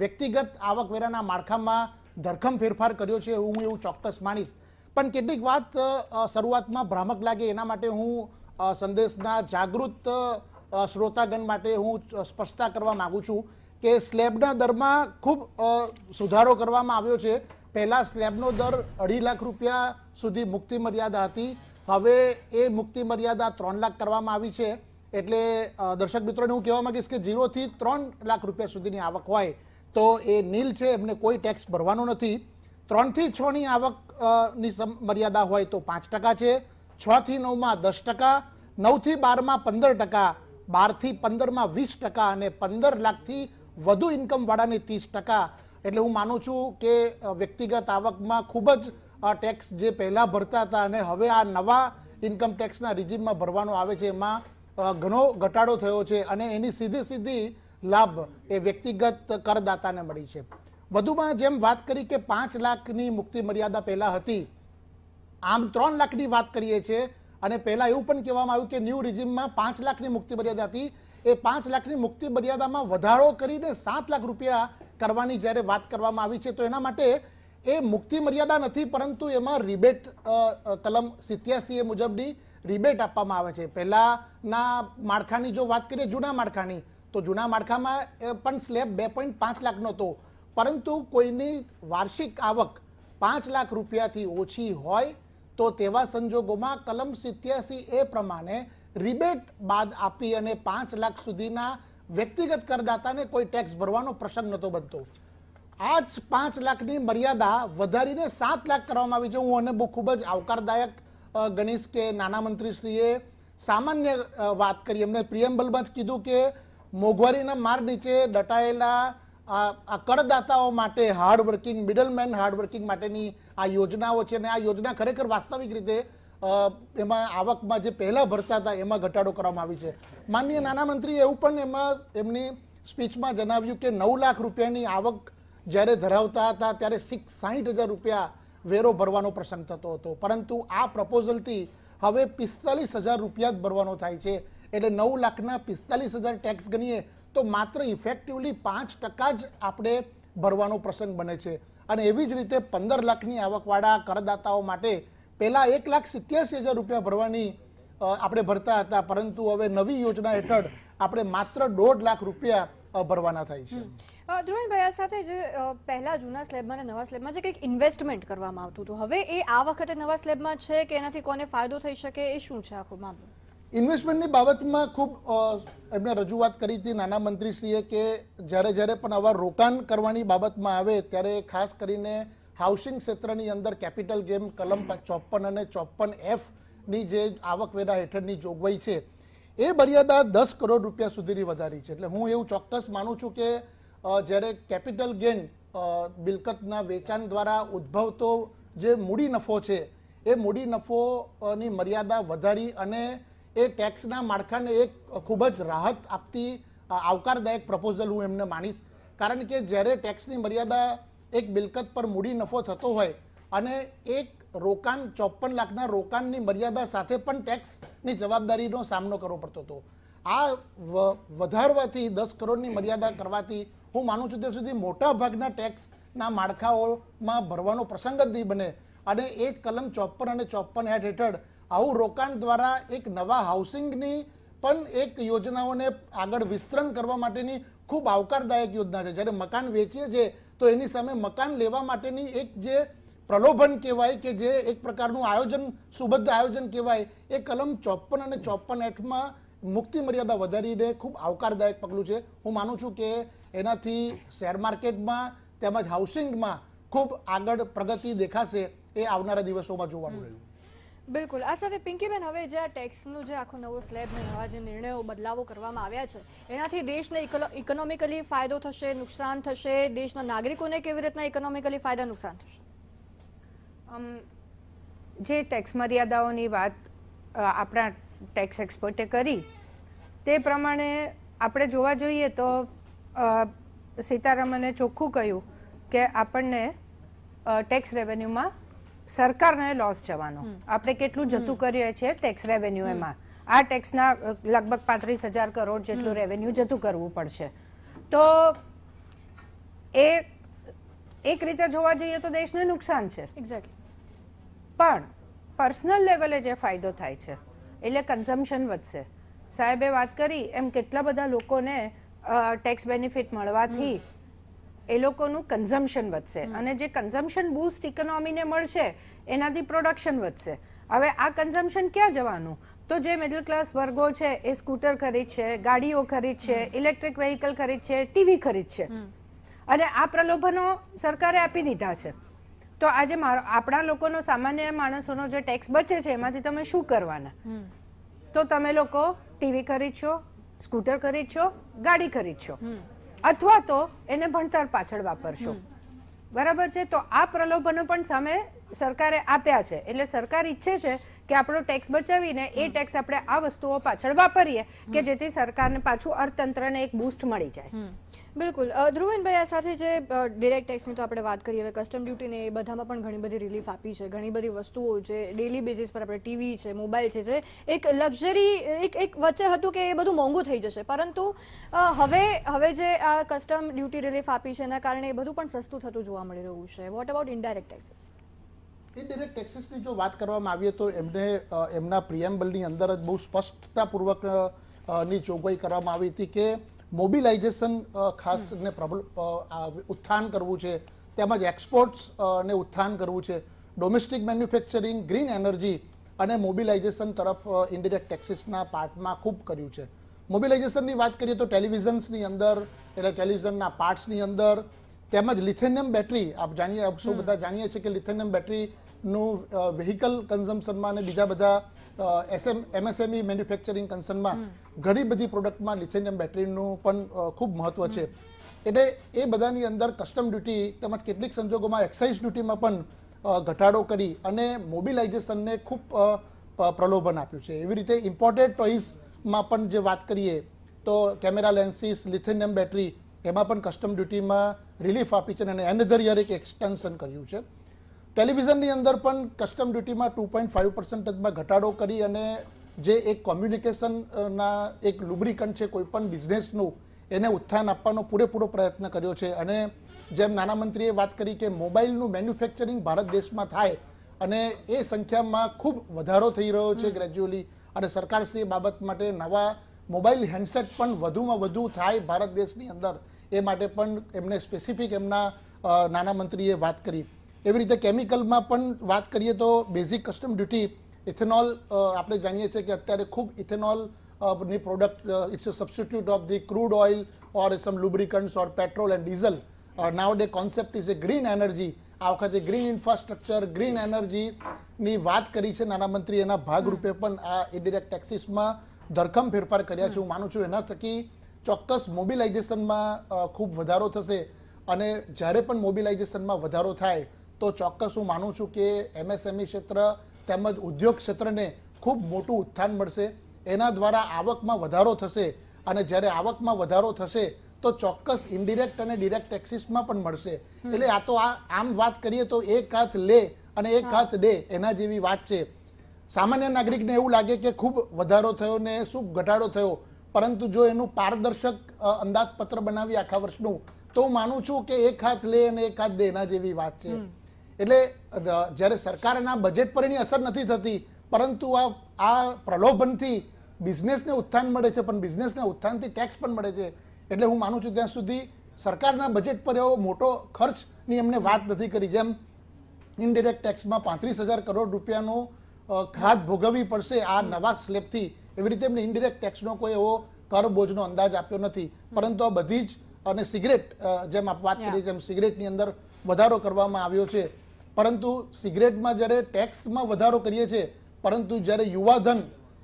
વ્યક્તિગત આવકવેરાના માળખામાં ધરખમ ફેરફાર કર્યો છે હું એવું ચોક્કસ માનીશ. પણ કેટલીક વાત શરૂઆતમાં ભ્રામક લાગે એના માટે હું સંદેશના જાગૃત શ્રોતાગણ માટે હું સ્પષ્ટતા કરવા માંગુ છું કે સ્લેબના દરમાં ખૂબ સુધારો કરવામાં આવ્યો છે. પહેલા સ્લેબનો દર 2.5 લાખ રૂપિયા સુધી મુક્તિ મર્યાદા હતી, હવે એ મુક્તિ મર્યાદા 3 લાખ કરવામાં આવી છે. એટલે દર્શક મિત્રોને હું કહેવા માંગીશ કે 0 થી 3 લાખ રૂપિયા સુધીની આવક હોય તો એ નીલ છે, એમને કોઈ ટેક્સ ભરવાનો નથી. 3 થી 6ની આવકની મર્યાદા હોય તો 5% છે, 6 થી 9માં 10%, 9 થી 12માં 15%, 12 થી 15માં 20% અને 15 લાખથી વધુ ઇન્કમવાળાને 30%. એટલે હું માનું છું કે વ્યક્તિગત આવકમાં ખૂબ જ ટેક્સ જે પહેલાં ભરતા હતા અને હવે આ નવા ઇન્કમ ટેક્સના રિજીમમાં ભરવાનો આવે છે એમાં ઘણો ઘટાડો થયો છે અને એની સીધી લાભ એ વ્યક્તિગત કરદાતાને મળી છે. વધુમાં જેમ વાત કરી કે 5 લાખની મુક્તિ મર્યાદા પહેલાં હતી, આમ 3 લાખની વાત કરીએ છીએ અને પહેલાં એવું પણ કહેવામાં આવ્યું કે ન્યૂ રિજીમમાં 5 લાખની મુક્તિ મર્યાદા હતી, એ 5 લાખની મુક્તિ મર્યાદામાં વધારો કરીને 7 લાખ રૂપિયા કરવાની જ્યારે વાત કરવામાં આવી છે તો એના માટે એ મુક્તિ મર્યાદા નથી પરંતુ એમાં રિબેટ કલમ 87 મુજબની રિબેટ આપવામાં આવે છે. પહેલાના માળખાની જો વાત કરીએ જૂના માળખાની, તો જૂના માળખામાં પણ સ્લેબ 2.5 લાખનો હતો, પરંતુ કોઈની વાર્ષિક આવક 5 લાખ રૂપિયાથી ઓછી હોય તો તેવા સંજોગોમાં કલમ 87 પ્રમાણે રિબેટ બાદ આપી અને 5 લાખ સુધીના વ્યક્તિગત કરદાતાને કોઈ ટેક્સ ભરવાનો પ્રસંગ નહોતો બનતો. આ જ 5 લાખની મર્યાદા વધારીને 7 લાખ કરવામાં આવી છે. હું આને બહુ ખૂબ જ આવકારદાયક ગણીશ કે નાના મંત્રીશ્રીએ સામાન્ય વાત કરી, એમને પ્રિએમ્બલમાં જ કીધું કે મોંઘવારીના માર નીચે દટાયેલા આ કરદાતાઓ માટે હાર્ડવર્કિંગ મિડલમેન હાર્ડવર્કિંગ માટેની આ યોજનાઓ છે અને આ યોજના ખરેખર વાસ્તવિક રીતે એમાં આવકમાં જે પહેલા ભરતા હતા એમાં ઘટાડો કરવામાં આવી છે. માનનીય નાના મંત્રીએ એવું પણ એમાં એમની સ્પીચમાં જણાવ્યું કે 9 લાખ રૂપિયાની આવક જ્યારે ધરાવતા હતા ત્યારે 60,000 રૂપિયા વેરો ભરવાનો પ્રસંગ થતો હતો, પરંતુ આ પ્રપોઝલથી હવે 45,000 રૂપિયા જ ભરવાનો થાય છે. એટલે 9 લાખના 45,000 ટેક્સ ગણીએ તો માત્ર ઇફેક્ટિવલી 5% જ આપણે ભરવાનો પ્રસંગ બને છે. અને એવી જ રીતે 15 લાખની આવકવાળા કરદાતાઓ માટે પહેલા 1,87,000 રૂપિયા ભરવાની આપણે ભરતા હતા, પરંતુ હવે નવી યોજના હેઠળ આપણે માત્ર 1.5 લાખ રૂપિયા ભરવાના થાય છે. ધ્રુવીનભાઈ, આ સાથે જે પહેલા જૂના સ્લેબમાં અને નવા સ્લેબમાં જે કંઈક ઇન્વેસ્ટમેન્ટ કરવામાં આવતું હતું, હવે એ આ વખતે નવા સ્લેબમાં છે કે એનાથી કોને ફાયદો થઈ શકે, એ શું છે આખો મામલો? ઇન્વેસ્ટમેન્ટની બાબતમાં ખૂબ એમને રજૂઆત કરી હતી નાના મંત્રીશ્રીએ કે જ્યારે પણ આવા રોકાણ કરવાની બાબતમાં આવે ત્યારે ખાસ કરીને હાઉસિંગ ક્ષેત્રની અંદર કેપિટલ ગેઇન કલમ 54 અને 54F ની જે આવકવેરા હેઠળની જોગવાઈ છે એ મર્યાદા 10 કરોડ રૂપિયા સુધીની વધારી છે. એટલે હું એવું ચોક્કસ માનું છું કે જ્યારે કેપિટલ ગેઇન મિલકતના વેચાણ દ્વારા ઉદ્ભવતો જે મૂડી નફો છે એ મૂડી નફોની મર્યાદા વધારી અને એ ટેક્સના માળખાને એક ખૂબ જ રાહત આપતી આવકારદાયક પ્રપોઝલ હું એમને માનીશ. કારણ કે જ્યારે ટેક્સની મર્યાદા એક મિલકત પર મૂડી નફો થતો હોય અને એક રોકાણ 54 લાખના રોકાણની મર્યાદા સાથે પણ ટેક્સની જવાબદારીનો સામનો કરવો પડતો હતો. આ વધારવાથી 10 કરોડની મર્યાદા કરવાથી હું માનું છું ત્યાં સુધી મોટા ભાગના ટેક્સના માળખાઓમાં ભરવાનો પ્રસંગ જ નહીં બને અને એ કલમ 54 અને 54 હેઠળ આવું રોકાણ દ્વારા એક નવા હાઉસિંગની પણ એક યોજનાઓને આગળ વિસ્તરણ કરવા માટેની ખૂબ આવકારદાયક યોજના છે. જ્યારે મકાન વેચીએ છીએ તો એની સામે મકાન લેવા માટેની એક જે પ્રલોભન કહેવાય કે જે એક પ્રકારનું આયોજન સુબદ્ધ આયોજન કહેવાય એ કલમ 54 અને 54F મુક્તિ મર્યાદા વધારીને ખૂબ આવકારદાયક પગલું છે. હું માનું છું કે એનાથી શેર માર્કેટમાં તેમજ હાઉસિંગમાં ખૂબ આગળ પ્રગતિ દેખાશે એ આવનારા દિવસોમાં જોવાનું રહ્યું. બિલકુલ. આ સાથે પિંકીબેન, હવે જે આ ટેક્સનું જે આખો નવો સ્લેબ ને નવા જે નિર્ણયો બદલાવો કરવામાં આવ્યા છે એનાથી દેશને ઇકોનોમિકલી ફાયદો થશે, નુકસાન થશે, દેશના નાગરિકોને કેવી રીતના ઇકોનોમિકલી ફાયદા નુકસાન થશે? જે ટેક્સ મર્યાદાઓની વાત આપણા ટેક્સ એક્સપર્ટે કરી તે પ્રમાણે આપણે જોવા જોઈએ તો સીતારમણે ચોખ્ખું કહ્યું કે આપણને ટેક્સ રેવન્યુમાં સરકારને લોસ જવાનો, આપણે કેટલું જતું કરીએ છીએ ટેક્સ રેવન્યુ, એમાં આ ટેક્સના લગભગ 35,000 કરોડ જેટલું રેવન્યુ જતું કરવું પડશે. તો એ એક રીતે જોવા જઈએ તો દેશને નુકસાન છે. એક્ઝેક્ટલી. પણ પર્સનલ લેવલે જે ફાયદો થાય છે એટલે કન્ઝમ્પશન વધશે. સાહેબે વાત કરી એમ કેટલા બધા લોકોને ટેક્સ બેનિફિટ મળવાથી એ લોકોનું કન્ઝમ્પશન વધશે અને જે કન્ઝમ્પશન બૂસ્ટ ઇકોનોમીને મળશે એનાથી પ્રોડક્શન વધશે. હવે આ કન્ઝમ્પશન ક્યાં જવાનું? તો જે મિડલ ક્લાસ વર્ગો છે એ સ્કૂટર ખરીદશે, ગાડીઓ ખરીદશે, ઇલેક્ટ્રિક વ્હીકલ ખરીદશે, ટીવી ખરીદશે અને આ પ્રલોભનો સરકારે આપી દીધા છે. તો આજે આપણા લોકોનો, સામાન્ય માણસોનો જે ટેક્સ બચે છે એમાંથી તમે શું કરવાના? તો તમે લોકો ટીવી ખરીદશો, સ્કૂટર ખરીદશો, ગાડી ખરીદશો અથવા તો એને ભણતર પાછળ વાપરશો. બરાબર છે? તો આ પ્રલોભનો પણ સામે સરકારે આપ્યા છે. એટલે સરકાર ઈચ્છે છે કે આપણો ટેક્સ બચાવીને એ ટેક્સ આપણે આ વસ્તુઓ પાછળ વાપરીએ કે જેથી સરકારને પાછું અર્થતંત્રને એક બૂસ્ટ મળી જાય. બિલકુલ. ધ્રુવીનભાઈ, આ સાથે જે ડિરેક્ટ ટેક્સની તો આપણે વાત કરીએ, હવે કસ્ટમ ડ્યુટીને એ બધામાં પણ ઘણી બધી રિલીફ આપી છે. ઘણી બધી વસ્તુઓ છે ડેલી બેઝિસ પર, આપણે ટીવી છે, મોબાઈલ છે, જે એક લક્ઝરી એક વચ્ચે હતું કે એ બધું મોંઘું થઈ જશે, પરંતુ હવે જે આ કસ્ટમ ડ્યુટી રિલીફ આપી છે એના કારણે એ બધું પણ સસ્તું થતું જોવા મળી રહ્યું છે. What about indirect taxes? Indirect ટેક્સીસની જો વાત કરવામાં આવીએ તો એમને એમના પ્રિએમ્બલની અંદર જ બહુ સ્પષ્ટતાપૂર્વકની જોગવાઈ કરવામાં આવી હતી કે મોબિલાઇઝેશન ખાસ ને ઉત્થાન કરવું છે, તેમજ એક્સપોર્ટ્સને ઉત્થાન કરવું છે, ડોમેસ્ટિક મેન્યુફેક્ચરિંગ, ગ્રીન એનર્જી અને મોબિલાઇઝેશન તરફ ઇનડાયરેક્ટ ટેક્સીસના પાર્ટમાં ખૂબ કર્યું છે. મોબિલાઇઝેશનની વાત કરીએ તો ટેલિવિઝન્સની અંદર, એટલે ટેલિવિઝનના પાર્ટ્સની અંદર, તેમજ લિથેનિયમ બેટરી, આપ સૌ બધા જાણીએ છીએ કે લિથેનિયમ બેટરીનું વેહિકલ કન્ઝમ્પશનમાં અને બીજા બધા MSME મેન્યુફેક્ચરિંગ કન્સર્નમાં ઘણી બધી પ્રોડક્ટમાં લિથેનિયમ બેટરીનું પણ ખૂબ મહત્વ છે. એટલે એ બધાની અંદર કસ્ટમ ડ્યુટી તેમજ કેટલીક સંજોગોમાં એક્સાઇઝ ડ્યુટીમાં પણ ઘટાડો કરી અને મોબિલાઇઝેશનને ખૂબ પ્રલોભન આપ્યું છે. એવી રીતે ઇમ્પોર્ટેડ ટોયઝમાં પણ જે વાત કરીએ તો કેમેરા લેન્સીસ, લિથેનિયમ બેટરી, એમાં પણ કસ્ટમ ડ્યુટીમાં રિલીફ આપી છે અને એનધર યર એક એક્સટેન્શન કર્યું છે. ટેલિવિઝનની અંદર પણ કસ્ટમ ડ્યુટીમાં 2.5% ઘટાડો કરી અને જે એક કોમ્યુનિકેશનના એક લુબ્રિકન્ટ છે કોઈ પણ બિઝનેસનું, એને ઉત્થાન આપવાનો પૂરેપૂરો પ્રયત્ન કર્યો છે. અને જેમ નાના મંત્રીએ વાત કરી કે મોબાઈલનું મેન્યુફેક્ચરિંગ ભારત દેશમાં થાય અને એ સંખ્યામાં ખૂબ વધારો થઈ રહ્યો છે ગ્રેજ્યુઅલી, અને સરકારશ્રી બાબત માટે નવા મોબાઈલ હેન્ડસેટ પણ વધુમાં વધુ થાય ભારત દેશની અંદર, એ માટે પણ એમને સ્પેસિફિક એમના નાના મંત્રીએ વાત કરી. એવી રીતે કેમિકલમાં પણ વાત કરીએ તો બેઝિક કસ્ટમ ડ્યુટી ઇથેનોલ, આપણે જાણીએ છીએ કે અત્યારે ખૂબ ઇથેનોલ ની product it's a substitute of the crude oil or some lubricants or petrol and diesel. Now day concept is a green energy. આ વખતે ગ્રીન ઇન્ફ્રાસ્ટ્રક્ચર, ગ્રીન એનર્જીની વાત કરી છે નાના મંત્રી. એના ભાગરૂપે પણ આ ઇનડિરેક્ટ ટેક્સીસમાં ધરખમ ફેરફાર કર્યા છે. હું માનું છું એના થકી ચોક્કસ મોબિલાઇઝેશનમાં ખૂબ વધારો થશે, અને જ્યારે પણ મોબિલાઇઝેશનમાં વધારો થાય તો ચોક્કસ હું માનું છું કે એમએસએમઈ ક્ષેત્ર તેમજ ઉદ્યોગ ક્ષેત્રને ખૂબ મોટું ઉત્થાન મળશે. એના દ્વારા આવકમાં વધારો થશે, અને જ્યારે આવકમાં વધારો થશે તો ચોક્કસ ઇનડિરેક્ટ અને ડિરેક્ટ ટેક્સીસમાં પણ મળશે. એટલે આ તો આમ વાત કરીએ તો એક હાથ લે અને એક હાથ દે એના જેવી વાત છે. સામાન્ય નાગરિકને એવું લાગે કે ખૂબ વધારો થયો ને શું ઘટાડો થયો, પરંતુ જો એનું પારદર્શક અંદાજપત્ર બનાવી આખા વર્ષનું, તો હું માનું છું કે એક હાથ લે અને એક હાથ દે એના જેવી વાત છે. એટલે જ્યારે સરકારના બજેટ પર એની અસર નથી થતી, પરંતુ આ પ્રલોભનથી બિઝનેસને ઉત્થાન મળે છે, પણ બિઝનેસના ઉત્થાનથી ટેક્સ પણ મળે છે. એટલે હું માનું છું ત્યાં સુધી સરકારના બજેટ પર એવો મોટો ખર્ચની એમને વાત નથી કરી. જેમ ઇનડિરેક્ટ ટેક્સમાં 35,000 કરોડ રૂપિયાનો ખાત ભોગવવી પડશે આ નવા સ્લેબથી, એવી રીતે એમને ઇનડિરેક્ટ ટેક્સનો કોઈ એવો કર બોજનો અંદાજ આપ્યો નથી. પરંતુ આ બધી જ, અને સિગરેટ જેમ આપ વાત કરી જેમ સિગરેટની અંદર વધારો કરવામાં આવ્યો છે, પરંતુ સિગરેટમાં જ્યારે ટેક્સમાં વધારો કરીએ છીએ, પરંતુ જ્યારે યુવાધન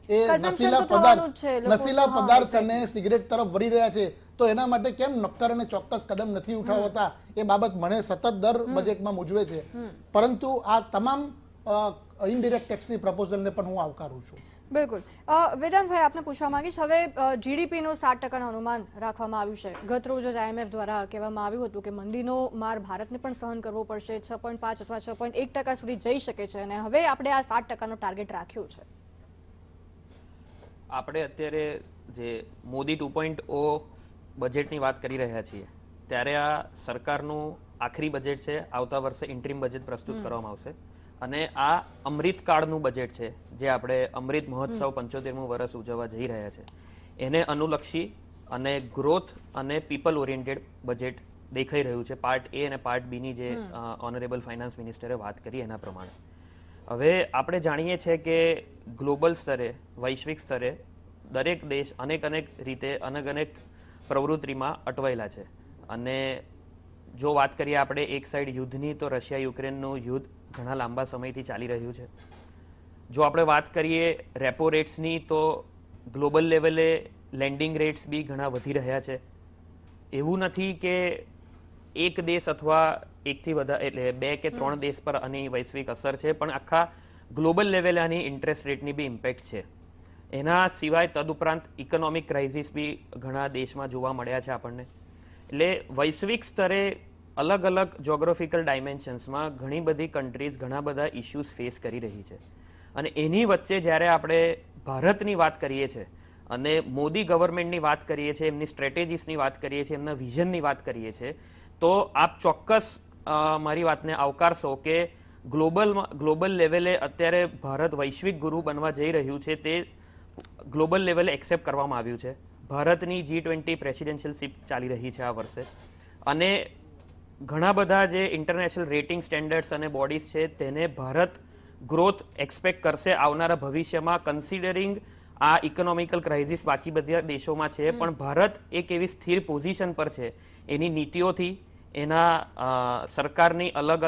એ નશીલા પદાર્થ અને સિગરેટ તરફ વળી રહ્યા છે, તો એના માટે કેમ નક્કર અને ચોક્કસ કદમ નથી ઉઠાવતા, એ બાબત મને સતત દર બજેટમાં મૂંઝવે છે. પરંતુ આ તમામ ઇનડિરેક્ટ ટેક્સની પ્રપોઝલને પણ હું આવકારું છું. બિલકુલ. વેદાંતભાઈ, આપને પૂછવા માંગીશ, હવે જીડીપીનું 7% અનુમાન રાખવામાં આવ્યું છે. ગત રોજ જ IMF દ્વારા કહેવામાં આવ્યું હતું કે મંદીનો માર ભારતને પણ સહન કરવો પડશે, 6.5 અથવા 6.1% સુધી જઈ શકે છે, અને હવે આપણે આ 7%નો ટાર્ગેટ રાખ્યો છે. આપણે અત્યારે જે મોદી 2.0 બજેટની વાત કરી રહ્યા છીએ, ત્યારે આ સરકારનું આખરી બજેટ છે. આવતા વર્ષે ઇન્ટરિમ બજેટ પ્રસ્તુત કરવામાં આવશે, અને આ અમૃતકાળનું બજેટ છે, જે આપણે અમૃત મહોત્સવ 75મું વર્ષ ઉજવવા જઈ રહ્યા છે, એને અનુલક્ષી અને ગ્રોથ અને પીપલ ઓરિએન્ટેડ બજેટ દેખાઈ રહ્યું છે. પાર્ટ એ અને પાર્ટ બીની જે ઓનરેબલ ફાઇનાન્સ મિનિસ્ટરે વાત કરી એના પ્રમાણે. હવે આપણે જાણીએ છીએ કે ગ્લોબલ સ્તરે, વૈશ્વિક સ્તરે દરેક દેશ અનેક રીતે અનેક પ્રવૃત્તિમાં અટવાયેલા છે. અને જો વાત કરીએ આપણે એક સાઈડ યુદ્ધની, તો રશિયા યુક્રેનનું યુદ્ધ ઘણા લાંબા સમયથી ચાલી રહ્યું છે. જો આપણે વાત કરીએ રેપો રેટ્સની, તો ગ્લોબલ લેવલે લેન્ડિંગ રેટ્સ બી ઘણા વધી રહ્યા છે. એવું નથી કે એક દેશ અથવા એકથી વધારે, એટલે 2 કે 3 દેશ પર આની વૈશ્વિક અસર છે, પણ આખા ગ્લોબલ લેવલે આની ઇન્ટરેસ્ટ રેટની બી ઇમ્પેક્ટ છે. એના સિવાય તદુપરાંત ઇકોનોમિક ક્રાઇસિસ બી ઘણા દેશમાં જોવા મળ્યા છે આપણને. એટલે વૈશ્વિક સ્તરે અલગ જોગ્રાફિકલ ડાયમેન્શન્સમાં ઘણી બધી કન્ટ્રીઝ ઘણા બધા ઇશ્યુઝ ફેસ કરી રહી છે. અને એની વચ્ચે જ્યારે આપણે ભારતની વાત કરીએ છીએ અને મોદી ગવર્મેન્ટની વાત કરીએ છીએ, એમની સ્ટ્રેટેજીસની વાત કરીએ છીએ, એમના વિઝનની વાત કરીએ છીએ, તો આપ ચોક્કસ મારી વાતને આવકારશો કે ગ્લોબલ લેવલે અત્યારે ભારત વૈશ્વિક ગુરુ બનવા જઈ રહ્યું છે. તે ગ્લોબલ લેવલે એક્સેપ્ટ કરવામાં આવ્યું છે. ભારતની G20 પ્રેસિડેન્શિયલશિપ ચાલી રહી છે આ વર્ષે, અને ઘણા બધા જે ઇન્ટરનેશનલ રેટિંગ સ્ટેન્ડર્ડ્સ અને બોડીઝ છે તેને ભારત ગ્રોથ એક્સપેક્ટ કરશે આવનારા ભવિષ્યમાં, કન્સિડરિંગ આ ઇકોનોમિકલ ક્રાઇસિસ બાકી બધા દેશોમાં છે, પણ ભારત એક એવી સ્થિર પોઝિશન પર છે એની નીતિઓથી, એના સરકારની અલગ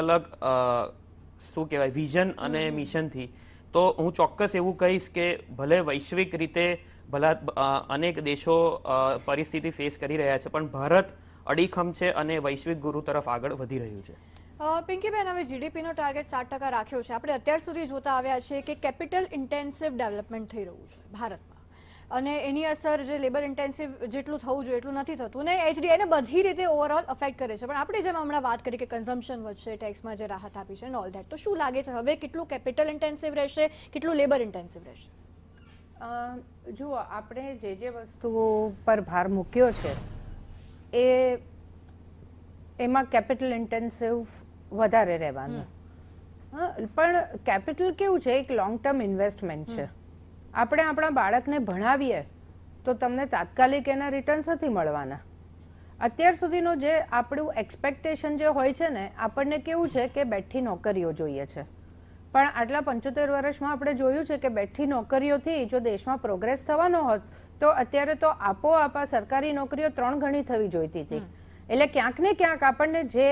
શું કહેવાય વિઝન અને મિશનથી. તો હું ચોક્કસ એવું કહીશ કે ભલે વૈશ્વિક રીતે અનેક દેશો પરિસ્થિતિ ફેસ કરી રહ્યા છે, પણ ભારત અડીખમ છે અને વૈશ્વિક ગુરુ તરફ આગળ વધી રહ્યું છે. પિંકીબેન, હવે જીડીપીનો ટાર્ગેટ 7% રાખ્યો છે. આપણે અત્યાર સુધી જોતા આવ્યા છીએ કે કેપિટલ ઇન્ટેન્સિવ ડેવલપમેન્ટ થઈ રહ્યું છે ભારતમાં, અને એની અસર જે લેબર ઇન્ટેન્સિવ જેટલું થવું જોઈએ એટલું નથી થતું, અને એને બધી રીતે ઓવરઓલ અફેક્ટ કરે છે. પણ આપણે જેમ હમણાં વાત કરી કે કન્ઝમ્પશન વધશે, ટેક્સમાં જે રાહત આપી છે, ઓલ ધેટ, તો શું લાગે છે હવે કેટલું કેપિટલ ઇન્ટેન્સિવ રહેશે, કેટલું લેબર ઇન્ટેન્સિવ રહેશે? જુઓ, આપણે જે વસ્તુઓ પર ભાર મૂક્યો છે એમાં કેપિટલ ઇન્ટેન્સિવ વધારે રહેવાનું. પણ કેપિટલ કેવું છે, એક લોંગ ટર્મ ઇન્વેસ્ટમેન્ટ છે. આપણે આપણા બાળકને ભણાવીએ તો તમને તાત્કાલિક એના રિટર્ન્સ નથી મળવાના. અત્યાર સુધીનો જે આપણું એક્સપેક્ટેશન જે હોય છે ને, આપણને કેવું છે કે બેઠી નોકરીઓ જોઈએ છે, પણ આટલા 75 વર્ષમાં આપણે જોયું છે કે બેઠી નોકરીઓથી જો દેશમાં પ્રોગ્રેસ થવાનો હોત તો અત્યારે તો આપોઆપ સરકારી નોકરીઓ 3 ગણી થવી જોઈતી હતી. એટલે ક્યાંક ને ક્યાંક આપણને જે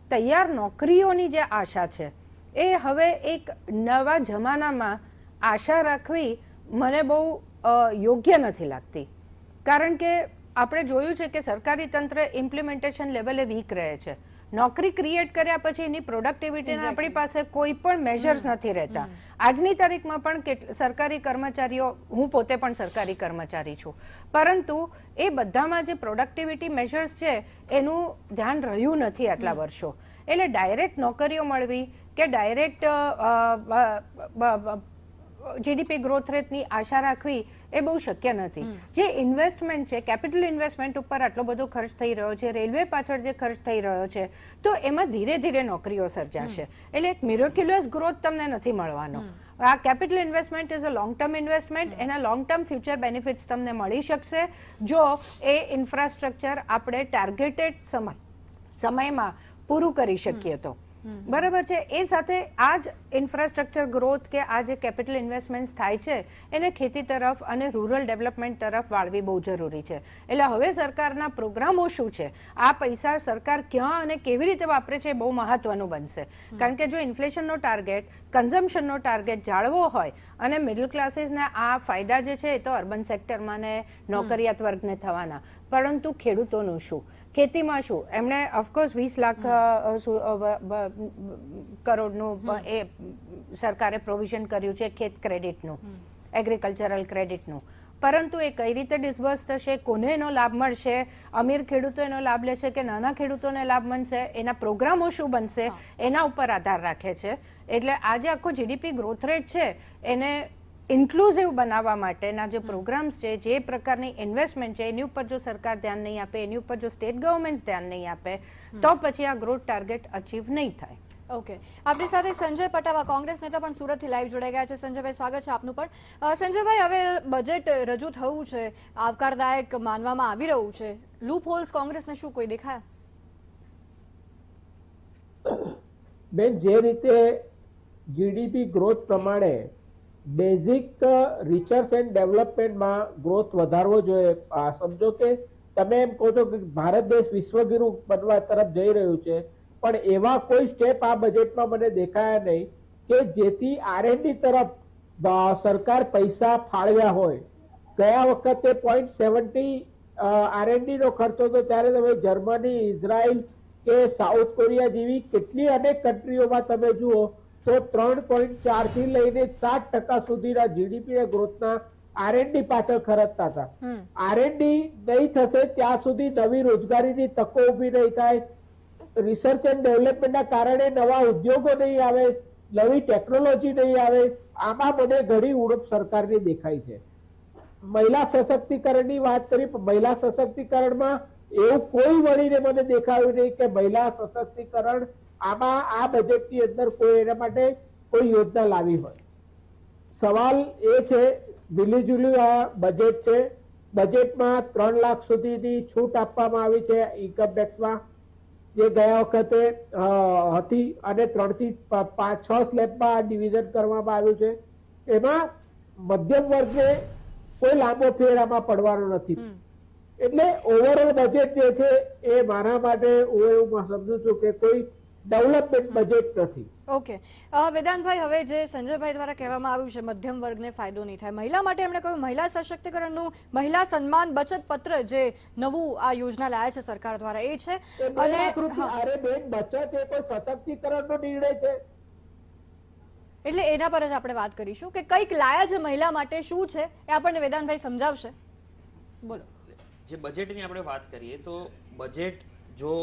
તૈયાર નોકરીઓની જે આશા છે એ હવે એક નવા જમાનામાં આશા રાખવી મને બહુ યોગ્ય નથી લાગતી. કારણ કે આપણે જોયું છે કે સરકારી તંત્ર ઇમ્પ્લિમેન્ટેશન લેવલે વીક રહે છે. નોકરી ક્રિએટ કર્યા પછી એની પ્રોડક્ટિવિટીના આપણી પાસે કોઈ પણ મેજર્સ નથી રહેતા. આજની તારીખમાં પણ સરકારી કર્મચારીઓ, હું પોતે પણ સરકારી કર્મચારી છું, પરંતુ એ બધામાં જે પ્રોડક્ટિવિટી મેજર્સ છે એનું ધ્યાન રહ્યું નથી આટલા વર્ષો. એટલે ડાયરેક્ટ નોકરીઓ મળવી કે ડાયરેક્ટ જીડીપી ગ્રોથ રેટની આશા રાખવી એ બહુ શક્ય નથી. જે ઇન્વેસ્ટમેન્ટ છે, કેપિટલ ઇન્વેસ્ટમેન્ટ ઉપર આટલો બધો ખર્ચ થઈ રહ્યો છે, રેલવે પાછળ જે ખર્ચ થઈ રહ્યો છે, તો એમાં ધીરે ધીરે નોકરીઓ સર્જાશે. એટલે એક મિરેક્યુલસ ગ્રોથ તમને નથી મળવાનો. આ capital investment is a long term investment. એના લોંગ ટર્મ ફ્યુચર બેનિફિટ્સ તમને મળી શકશે જો એ ઇન્ફ્રાસ્ટ્રક્ચર આપણે ટાર્ગેટેડ સમયમાં પૂરું કરી શકીએ તો. બરાબર છે. એ સાથે આ જ ઇન્ફ્રાસ્ટ્રક્ચર ગ્રોથ કે આ જે કેપિટલ ઇન્વેસ્ટમેન્ટ થાય છે એને ખેતી તરફ અને રૂરલ ડેવલપમેન્ટ તરફ વાળવી બહુ જરૂરી છે. એટલે હવે સરકારના પ્રોગ્રામો શું છે, આ પૈસા સરકાર ક્યાં અને કેવી રીતે વાપરે છે એ બહુ મહત્વનું બનશે. કારણ કે જો ઇન્ફ્લેશનનો ટાર્ગેટ, કન્ઝમ્પશનનો ટાર્ગેટ જાળવો હોય અને મિડલ ક્લાસીસને આ ફાયદા જે છે એ તો અર્બન સેક્ટરમાં ને નોકરિયાત વર્ગને થવાના, પરંતુ ખેડૂતોનું શું, ખેતીમાં શું? એમણે ઓફકોર્સ 20 લાખ કરોડનું એ સરકારે પ્રોવિઝન કર્યું છે ખેત ક્રેડિટનું, એગ્રીકલ્ચરલ ક્રેડિટનું, પરંતુ એ કઈ રીતે ડિસ્બર્સ થશે, કોને એનો લાભ મળશે, અમીર ખેડૂતો એનો લાભ લેશે કે નાના ખેડૂતોને લાભ મળશે, એના પ્રોગ્રામો શું બનશે, એના ઉપર આધાર રાખે છે. એટલે આ જે આખો જીડીપી ગ્રોથ રેટ છે એને ઇન્ક્લુઝિવ બનાવવા માટેના જે પ્રોગ્રામ્સ છે, જે પ્રકારની ઇન્વેસ્ટમેન્ટ છે, એની ઉપર જો સરકાર ધ્યાન નહીં આપે, એની ઉપર જો સ્ટેટ ગવર્મેન્ટ ધ્યાન નહીં આપે તો પછી આ ગ્રોથ ટાર્ગેટ અચીવ નહીં થાય. ઓકે, આપણી સાથે સંજય પટાવા, કોંગ્રેસ નેતા પણ સુરતથી લાઈવ જોડાઈ ગયા છે. સંજયભાઈ, સ્વાગત છે આપનું પણ. સંજયભાઈ, હવે બજેટ રજૂ થવું છે, આવકારદાયક માનવામાં આવી રહ્યું છે. લૂપ હોલ્સ કોંગ્રેસને શું કોઈ દેખાયા? બેન, જે રીતે જીડીપી ગ્રોથ પ્રમાણે બેઝિક રિસર્ચ એન્ડ ડેવલપમેન્ટમાં ગ્રોથ વધારવો જોઈએ. સમજો કે તમે એમ કહો છો કે ભારત દેશ વિશ્વગુરુ બનવા તરફ જઈ રહ્યું છે, પણ એવા કોઈ સ્ટેપ આ બજેટમાં મને દેખાયા નહીં કે જેથી R&D તરફ સરકાર પૈસા ફાળવ્યા હોય. ગયા વખતે 0.70 R&D નો ખર્ચો હતો, ત્યારે તમે જર્મની, ઇઝરાયલ કે સાઉથ કોરિયા જેવી કેટલી અનેક કન્ટ્રીઓમાં તમે જુઓ તો 3.4 થી લઈને 7% સુધીના જીડીપી ગ્રોથના R&D પાછળ ખર્ચતા હતા. R&D નહીં થશે ત્યાં સુધી નવી રોજગારીની તકો ઊભી નહીં થાય, રિસર્ચ એન્ડ ડેવલપમેન્ટના કારણે નવા ઉદ્યોગો નહીં આવે, નવી ટેકનોલોજી નહીં આવે. આમાં મને ઘણી ઉણપ સરકારની દેખાય છે. મહિલા સશક્તિકરણની વાત કરી, મહિલા સશક્તિકરણમાં એવું કોઈ વળીને મને દેખાયું નહીં કે મહિલા સશક્તિકરણ આમાં આ બજેટની અંદર કોઈ એના માટે કોઈ યોજના લાવી હોય. સવાલ એ છે, મિલીજુલી આ બજેટ છે. બજેટમાં 3 લાખ સુધીની છૂટ આપવામાં આવી છે ઇન્કમ ટેક્સમાં, જે ગયા વખતે હતી, અને 3 થી 6 સ્લેબમાં ડિવિઝન કરવામાં આવ્યું છે. એમાં મધ્યમ વર્ગને કોઈ લાંબો ફેર આમાં પડવાનો નથી. એટલે ઓવરઓલ બજેટ જે છે એ મારા માટે હું એવું સમજુ છું કે કોઈ ડેવલપમેન્ટ બજેટ નથી. ઓકે, વેદાંતભાઈ, હવે જે સંજયભાઈ દ્વારા કહેવામાં આવ્યું છે મધ્યમ વર્ગને ફાયદો નહીં થાય, મહિલા માટે એમણે કહ્યું મહિલા સશક્તિકરણનું મહિલા સન્માન બચત પત્ર જે નવું આ યોજના લાયા છે સરકાર દ્વારા એ છે. અને અરે બેન, બચત એ કોઈ સશક્તિકરણનો નિર્ણય છે. એટલે એના પર જ આપણે વાત કરીશું કે કંઈક લાયા છે મહિલા માટે, શું છે એ આપણને વેદાંતભાઈ સમજાવશે. બોલો. જે બજેટની આપણે વાત કરીએ તો બજેટ જો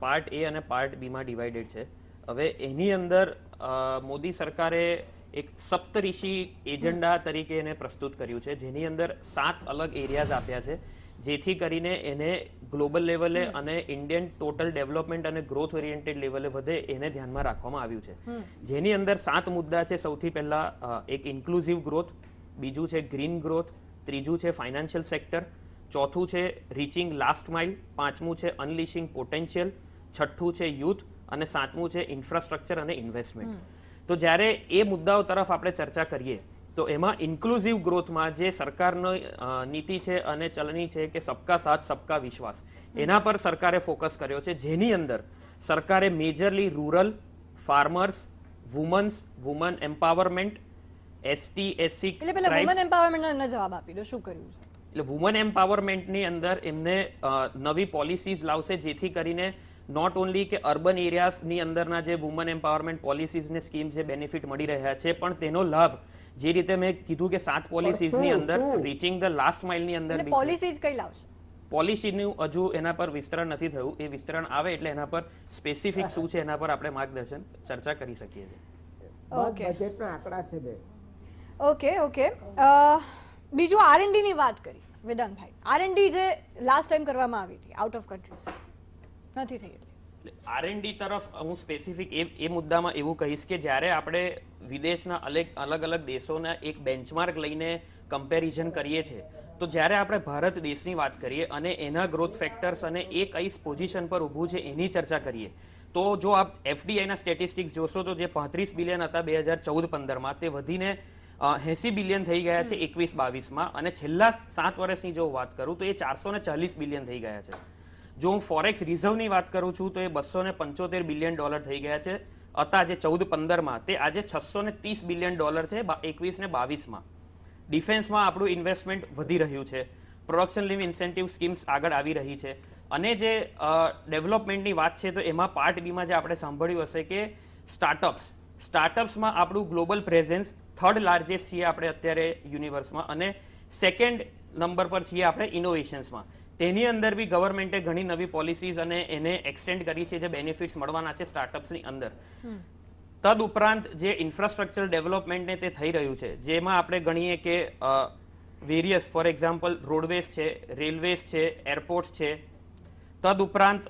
પાર્ટ એ અને પાર્ટ બી માં ડિવાઇડેડ છે. હવે એની અંદર મોદી સરકારે એક સપ્તઋષિ એજન્ડા તરીકે એને પ્રસ્તુત કર્યું છે, જેની અંદર 7 અલગ એરિયાઝ આપ્યા છે, જેથી કરીને એને ગ્લોબલ લેવલે અને ઇન્ડિયન ટોટલ ડેવલપમેન્ટ અને ગ્રોથ ઓરિએન્ટેડ લેવલે વધે એને ધ્યાનમાં રાખવામાં આવ્યું છે. જેની અંદર 7 મુદ્દા છે. સૌથી પહેલા એક ઇન્ક્લુઝિવ ગ્રોથ, બીજું છે ગ્રીન ગ્રોથ, ત્રીજું છે ફાઇનાન્શિયલ સેક્ટર, ચોથું છે રીચિંગ લાસ્ટ માઇલ, પાંચમું છે અનલિશિંગ પોટેન્શિયલ, છઠ્ઠું છે યુથ અને સાતમું છે ઇન્ફ્રાસ્ટ્રક્ચર અને ઇન્વેસ્ટમેન્ટ. તો જ્યારે એ મુદ્દાઓ તરફ આપણે ચર્ચા કરીએ તો એમાં ઇન્ક્લુઝિવ ગ્રોથમાં જે સરકારની નીતિ છે અને ચલણી છે કે સબકા સાથ સબકા વિશ્વાસ, એના પર સરકારે ફોકસ કર્યો છે, જેની અંદર સરકારે majorly rural, farmers, woman empowerment, ST SC એટલે પેલા વુમન એમ્પાવરમેન્ટનો જવાબ આપી દો, શું કર્યું છે? એટલે વુમન એમ્પાવરમેન્ટની અંદર એમને નવી પોલિસીઝ લાવશે, જેથી કરીને નોટ ઓનલી કે અર્બન એરિયાઝની અંદરના જે વુમન એમ્પાવરમેન્ટ પોલિસીઝ ને સ્કીમ જે બેનિફિટ મળી રહ્યા છે, પણ તેનો લાભ જે રીતે મેં કીધું કે 7 પોલિસીઝની અંદર રીચિંગ ધ લાસ્ટ માઇલની અંદર પોલિસીઝ કઈ લાવશે? પોલિસીનું હજુ એના પર વિસ્તરણ નથી થયું, એ વિસ્તરણ આવે એટલે એના પર સ્પેસિફિક શું છે એના પર આપણે માર્ગદર્શન ચર્ચા કરી શકીએ છીએ. બજેટના આંકડા છે બે. ઓકે. બીજું R&D ની વાત કરી વેદાંતભાઈ. R&D જે લાસ્ટ ટાઈમ કરવામાં આવી હતી આઉટ ઓફ કન્ટ્રીઝ નથી થઈ. R&D તરફ હું સ્પેસિફિક એ મુદ્દામાં એવું કહીશ કે જ્યારે આપણે વિદેશના અલગ અલગ દેશોના એક બેન્ચમાર્ક લઈને કમ્પેરિઝન કરીએ છીએ, તો જ્યારે આપણે ભારત દેશની વાત કરીએ અને એના ગ્રોથ ફેક્ટર્સ અને એ કઈ પોઝિશન પર ઊભું છે એની ચર્ચા કરીએ, તો જો આપ FDIના સ્ટેટિસ્ટિક્સ જોશો તો જે 35 બિલિયન હતા 2014-15માં, તે વધીને 80 બિલિયન થઈ ગયા છે 21-22માં, અને છેલ્લા 7 વર્ષની જો વાત કરું તો એ 440 બિલિયન થઈ ગયા છે. જો હું ફોરેક્સ રિઝર્વની વાત કરું છું તો એ $275 બિલિયન થઈ ગયા છે હતા જે 14-15માં, તે આજે $630 બિલિયન છે 21-22માં. ડિફેન્સમાં આપણું ઇન્વેસ્ટમેન્ટ વધી રહ્યું છે, પ્રોડક્શન લિંક ઇન્સેન્ટિવ સ્કીમ્સ આગળ આવી રહી છે, અને જે ડેવલપમેન્ટની વાત છે તો એમાં પાર્ટ બીમાં જે આપણે સાંભળ્યું હશે કે સ્ટાર્ટઅપ્સમાં આપણું ગ્લોબલ પ્રેઝન્સ 3rd લાર્જેસ્ટ છીએ આપણે અત્યારે યુનિવર્સમાં, અને 2nd નંબર પર છીએ આપણે ઇનોવેશન્સમાં. તેની અંદર બી ગવર્મેન્ટે ઘણી નવી પોલિસીઝ અને એને એક્સટેન્ડ કરી છે જે બેનિફિટ્સ મળવાના છે સ્ટાર્ટઅપ્સની અંદર. તદ ઉપરાંત જે ઇન્ફ્રાસ્ટ્રક્ચર ડેવલપમેન્ટને તે થઈ રહ્યું છે, જેમાં આપણે ગણીએ કે વેરિયસ ફોર એક્ઝામ્પલ રોડવેઝ છે, રેલવેઝ છે, એરપોર્ટ્સ છે, તદ ઉપરાંત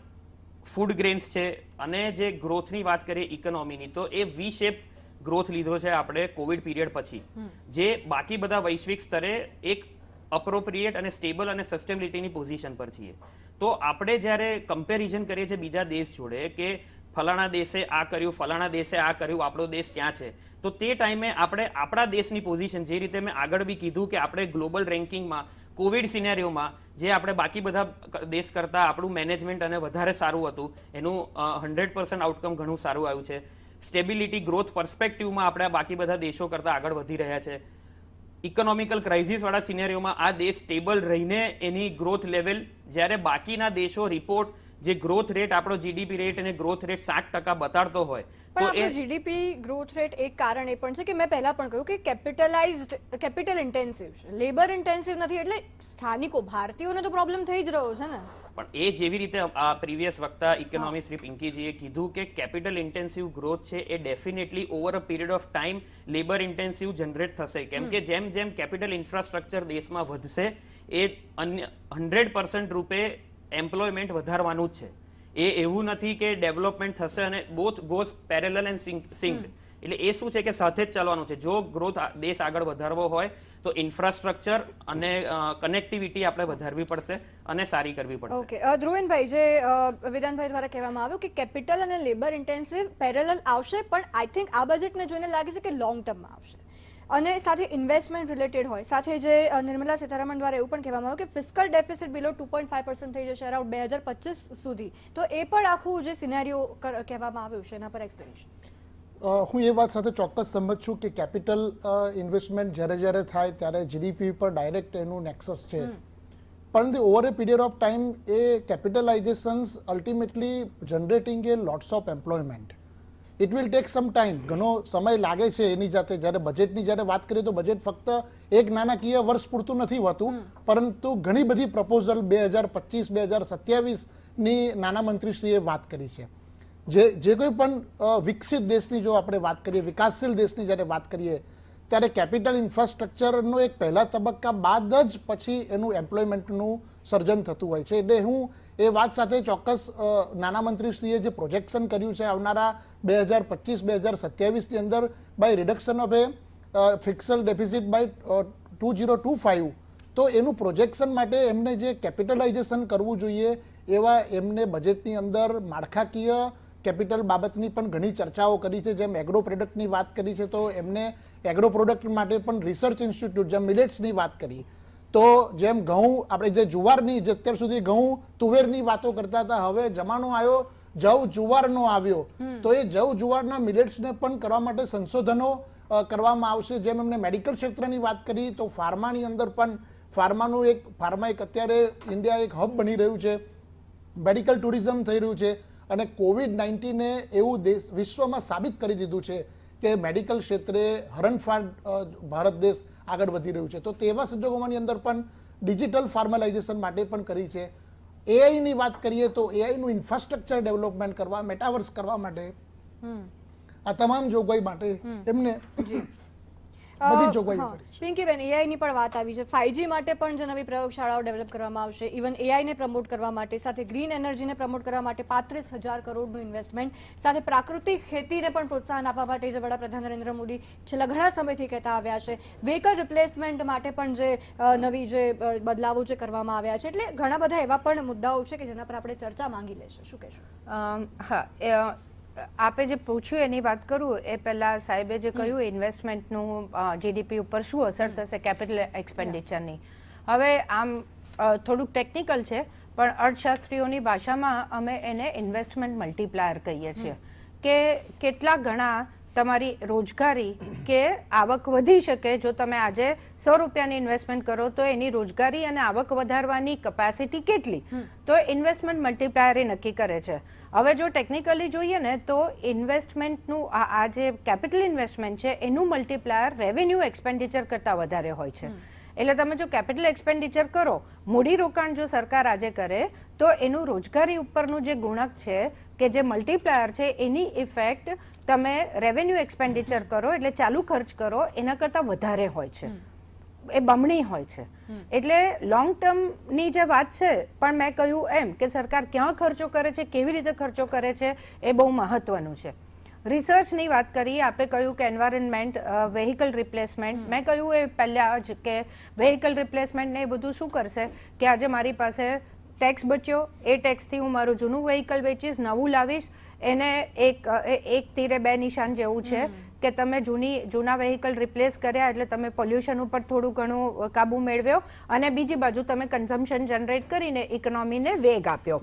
ફૂડ ગ્રેન્સ છે, અને જે ગ્રોથની વાત કરીએ ઇકોનોમીની તો એ વી શેપ ગ્રોથ લીધો છે આપણે કોવિડ પીરિયડ પછી, જે બાકી બધા વૈશ્વિક સ્તરે એક અપ્રોપ્રિએટ અને સ્ટેબલ અને સસ્ટેનેબિલિટીની પોઝિશન પર છીએ. તો આપણે જ્યારે કમ્પેરિઝન કરીએ છીએ બીજા દેશ જોડે કે ફલાણા દેશે આ કર્યું, ફલાણા દેશે આ કર્યું, આપણો દેશ ક્યાં છે, તો તે ટાઈમે આપણે આપણા દેશની પોઝિશન, જે રીતે મેં આગળ બી કીધું કે આપણે ગ્લોબલ રેન્કિંગમાં કોવિડ સિનેરિયોમાં જે આપણે બાકી બધા દેશ કરતાં આપણું મેનેજમેન્ટ અને વધારે સારું હતું, એનું 100% આઉટકમ ઘણું સારું આવ્યું છે. સ્ટેબિલિટી ગ્રોથ પર્સપેક્ટિવમાં આપણે બાકી બધા દેશો કરતાં આગળ વધી રહ્યા છે. ઇકોનોમિકલ ક્રાઇસિસ વાળા સિનેરિયોમાં આ દેશ સ્ટેબલ રહીને એની ગ્રોથ લેવલ, જ્યારે બાકીના દેશો રિપોર્ટ જે ગ્રોથ રેટ આપણો GDP રેટ અને ગ્રોથ રેટ 7% બતાડતો હોય, પણ આપણો GDP ગ્રોથ રેટ એક કારણ એ પણ છે કે મેં પહેલા પણ કહ્યું કે કેપિટલ ઇન્ટેન્સિવ છે, લેબર ઇન્ટેન્સિવ નથી, એટલે સ્થાનિકો ભારતીયોને તો પ્રોબ્લેમ થઈ જ રહ્યો છે ને. પણ એ જેવી રીતે આ પ્રીવિયસ વક્તા ઇકોનોમિસ્ટ શ્રી પિંકીજીએ કીધું કે કેપિટલ ઇન્ટેન્સિવ ગ્રોથ છે એ definitely over a period of time labour intensive generate થશે, કેમ કે જેમ જેમ કેપિટલ ઇન્ફ્રાસ્ટ્રક્ચર દેશમાં વધશે એ 100% રૂપે એમ્પ્લોયમેન્ટ વધારવાનું જ છે. એ એવું નથી કે ડેવલપમેન્ટ થશે અને બોથ ગોઝ પેરેલલ એન્ડ સિંક્ડ, એટલે એ શું છે કે સાથે જ ચાલવાનું છે. જો ગ્રોથ દેશ આગળ વધારવો હોય તો ઇન્ફ્રાસ્ટ્રક્ચર અને કનેક્ટિવિટી આપણે વધારવી પડશે અને સારી કરવી પડશે. ઓકે ધ્રુવેનભાઈ, જે વેદાંતભાઈ દ્વારા કહેવામાં આવ્યું કે કેપિટલ અને લેબર ઇન્ટેન્સિવ પેરેલલ આવશે, પણ આઈ થિંક આ બજેટને જોઈને લાગે છે કે લોંગ ટર્મમાં આવશે અને સાથે ઇન્વેસ્ટમેન્ટ રિલેટેડ હોય. સાથે જે નિર્મલા સીતારામન દ્વારા એવું પણ કહેવામાં આવ્યું કે ફિસ્કલ ડેફિસિટ બિલો 2.5% થઈ જશે અરાઉન્ડ 2025 સુધી. તો એ પણ આખું જે સિનેરિયો કહેવામાં આવ્યું છે એના પર એક્સપ્લેનેશન. હું એ વાત સાથે ચોક્કસ સમજ છું કે કેપિટલ ઇન્વેસ્ટમેન્ટ જ્યારે થાય ત્યારે GDP પર ડાયરેક્ટ એનું નેક્સસ છે, પરંતુ over a period of time એ capitalisations ultimately generating a lots of employment. It will take some time, ઘણો સમય લાગે છે એની જાતે. જ્યારે બજેટની જ્યારે વાત કરીએ તો બજેટ ફક્ત એક નાણાકીય વર્ષ પૂરતું નથી હોતું, પરંતુ ઘણી બધી પ્રપોઝલ 2025-2027ની નાણામંત્રીશ્રીએ વાત કરી છે. જે કોઈ પણ વિકસિત દેશની જો આપણે વાત કરીએ, વિકાસશીલ દેશની જ્યારે વાત કરીએ, ત્યારે કેપિટલ ઇન્ફ્રાસ્ટ્રક્ચરનો એક પહેલા તબક્કા બાદ જ પછી એનું એમ્પ્લોયમેન્ટનું સર્જન થતું હોય છે. એટલે હું એ વાત સાથે ચોક્કસ નાણામંત્રીશ્રીએ જે પ્રોજેક્શન કર્યું છે આવનારા 2025-2027ની અંદર by reduction of a fiscal deficit by 2025, તો એનું પ્રોજેક્શન માટે એમને જે કેપિટલાઇઝેશન કરવું જોઈએ એવા એમને બજેટની અંદર માળખાકીય કેપિટલ બાબતની પણ ઘણી ચર્ચાઓ કરી છે. જેમ એગ્રો પ્રોડક્ટની વાત કરી છે તો એમને એગ્રો પ્રોડક્ટ માટે પણ રિસર્ચ ઇન્સ્ટિટ્યૂટ, જેમ મિલેટ્સની વાત કરી, તો જેમ ઘઉં આપણે જે જુવારની, જે અત્યાર સુધી ઘઉં તુવેરની વાતો કરતા હતા, હવે જમાનો આવ્યો જવ જુવારનો આવ્યો, તો એ જવ જુવારના મિલેટ્સને પણ કરવા માટે સંશોધનો કરવામાં આવશે. જેમ એમને મેડિકલ ક્ષેત્રની વાત કરી તો ફાર્માની અંદર પણ ફાર્મા એક અત્યારે ઇન્ડિયા એક હબ બની રહ્યું છે, મેડિકલ ટુરિઝમ થઈ રહ્યું છે અને કોવિડ-19 એવું વિશ્વમાં સાબિત કરી દીધું છે કે મેડિકલ ક્ષેત્રે હરણફાળ ભારત દેશ આગળ વધી રહ્યું છે. તો તેવા સંજોગોની અંદર પણ ડિજિટલ ફાર્મલાઇઝેશન માટે પણ કરી છે. એઆઈની વાત કરીએ તો એઆઈનું ઇન્ફ્રાસ્ટ્રક્ચર ડેવલપમેન્ટ કરવા, મેટાવર્સ કરવા માટે, આ તમામ જોગવાઈ માટે એમને બધી જોગવાઈઓ કરી છે. પિંકીબેન, એઆઈની પણ વાત આવી છે. 5G માટે પણ જે નવી પ્રયોગશાળાઓ ડેવલપ કરવામાં આવશે, ઇવન એઆઈને પ્રમોટ કરવા માટે, સાથે ગ્રીન એનર્જીને પ્રમોટ કરવા માટે 35,000 કરોડનું ઇન્વેસ્ટમેન્ટ, સાથે પ્રાકૃતિક ખેતીને પણ પ્રોત્સાહન આપવા માટે જે વડાપ્રધાન નરેન્દ્ર મોદી છેલ્લા ઘણા સમયથી કહેતા આવ્યા છે, વ્હીકલ રિપ્લેસમેન્ટ માટે પણ જે નવી જે બદલાવો જે કરવામાં આવ્યા છે, એટલે ઘણા બધા એવા પણ મુદ્દાઓ છે કે જેના પર આપણે ચર્ચા માંગી લેશે. શું કહેશો? હા, આપે જે પૂછ્યું એની વાત કરું એ પહેલા સાહેબે જે કહ્યું ઇન્વેસ્ટમેન્ટનું જીડીપી ઉપર શું અસર થશે કેપિટલ એક્સપેન્ડિચરની. હવે આમ થોડુંક ટેકનિકલ છે પણ અર્થશાસ્ત્રીઓની ભાષામાં અમે એને ઇન્વેસ્ટમેન્ટ મલ્ટીપ્લાયર કહીએ છીએ કે કેટલા ગણા તમારી રોજગારી કે આવક વધી શકે જો તમે આજે 100 રૂપિયાની ઇન્વેસ્ટમેન્ટ કરો તો એની રોજગારી અને આવક વધારવાની કેપેસિટી કેટલી, તો ઇન્વેસ્ટમેન્ટ મલ્ટીપ્લાયર એ નક્કી કરે છે. હવે જો ટેકનિકલી જોઈએ ને તો ઇન્વેસ્ટમેન્ટનું આ જે કેપિટલ ઇન્વેસ્ટમેન્ટ છે એનું મલ્ટીપ્લાયર રેવન્યુ એક્સપેન્ડિચર કરતાં વધારે હોય છે. એટલે તમે જો કેપિટલ એક્સપેન્ડિચર કરો, મૂડીરોકાણ જો સરકાર આજે કરે તો એનું રોજગારી ઉપરનું જે ગુણક છે કે જે મલ્ટીપ્લાયર છે એની ઇફેક્ટ તમે રેવન્યુ એક્સપેન્ડિચર કરો એટલે ચાલુ ખર્ચ કરો એના કરતાં વધારે હોય છે, એ બમણી હોય છે. એટલે લોંગ ટર્મની જે વાત છે પણ મેં કહ્યું એમ કે સરકાર ક્યાં ખર્ચો કરે છે, કેવી રીતે ખર્ચો કરે છે એ બહુ મહત્વનું છે. રિસર્ચની વાત કરીએ, આપે કહ્યું કે એન્વાયરમેન્ટ, વેહિકલ રિપ્લેસમેન્ટ, મેં કહ્યું એ પહેલાં જ કે વેહિકલ રિપ્લેસમેન્ટ ને એ બધું શું કરશે કે આજે મારી પાસે ટેક્સ બચ્યો, એ ટેક્સથી હું મારું જૂનું વેહિકલ વેચીશ, નવું લાવીશ, એને એક તીરે બે નિશાન જેવું છે કે તમે જૂના વેહિકલ રિપ્લેસ કર્યા એટલે તમે પોલ્યુશન ઉપર થોડું ઘણું કાબુ મેળવ્યો અને બીજી બાજુ તમે કન્ઝમ્પશન જનરેટ કરીને ઇકોનોમીને વેગ આપ્યો.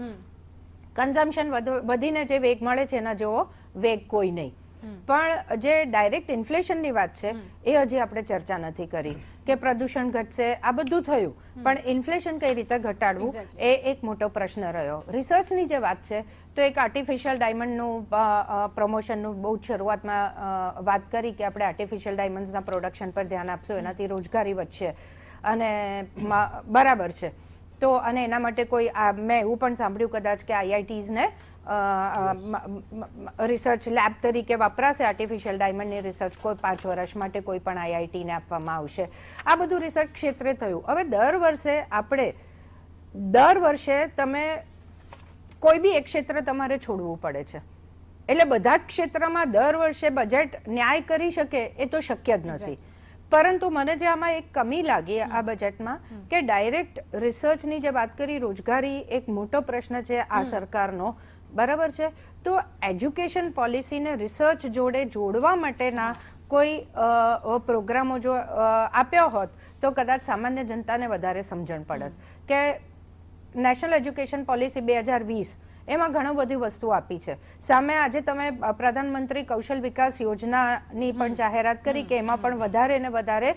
કન્ઝમ્પશન વધીને જે વેગ મળે છે એના જેવો વેગ કોઈ નહીં. પણ જે ડાયરેક્ટ ઇન્ફ્લેશનની વાત છે એ હજી આપણે ચર્ચા નથી કરી કે પ્રદૂષણ ઘટશે, આ બધું થયું પણ ઇન્ફ્લેશન કઈ રીતે ઘટાડવું એ એક મોટો પ્રશ્ન રહ્યો. રિસર્ચની જે વાત છે તો એક આર્ટિફિશિયલ ડાયમંડનું પ્રમોશનનું બહુ જ શરૂઆતમાં વાત કરી કે આપણે આર્ટિફિશિયલ ડાયમંડ્સના પ્રોડક્શન પર ધ્યાન આપશું, એનાથી રોજગારી વધશે અને બરાબર છે. તો અને એના માટે કોઈ મેં એવું પણ સાંભળ્યું કદાચ કે આઈઆઈટીઝને રિસર્ચ લેબ તરીકે વપરાશે આર્ટિફિશિયલ ડાયમંડની રિસર્ચ કોઈ 5 વર્ષ માટે કોઈ પણ આઈઆઈટીને આપવામાં આવશે. આ બધું રિસર્ચ ક્ષેત્રે થયું. હવે દર વર્ષે તમે કોઈ બી એક ક્ષેત્ર તમારે છોડવું પડે છે એટલે બધા જ ક્ષેત્રમાં દર વર્ષે બજેટ ન્યાય કરી શકે એ તો શક્ય જ નથી. પરંતુ મને જે આમાં એક કમી લાગી આ બજેટમાં કે ડાયરેક્ટ રિસર્ચની જે વાત કરી, રોજગારી એક મોટો પ્રશ્ન છે આ સરકારનો, બરાબર છે. તો એજ્યુકેશન પોલિસીને રિસર્ચ જોડે જોડવા માટેના કોઈ પ્રોગ્રામો જો આપ્યા હોત તો કદાચ સામાન્ય જનતાને વધારે સમજણ પડત કે નેશનલ એજ્યુકેશન પોલિસી 2020 એમાં ઘણું બધી વસ્તુ આપી છે. સામે આજે તમે પ્રધાનમંત્રી કૌશલ વિકાસ યોજનાની પણ જાહેરાત કરી કે એમાં પણ વધારે ને વધારે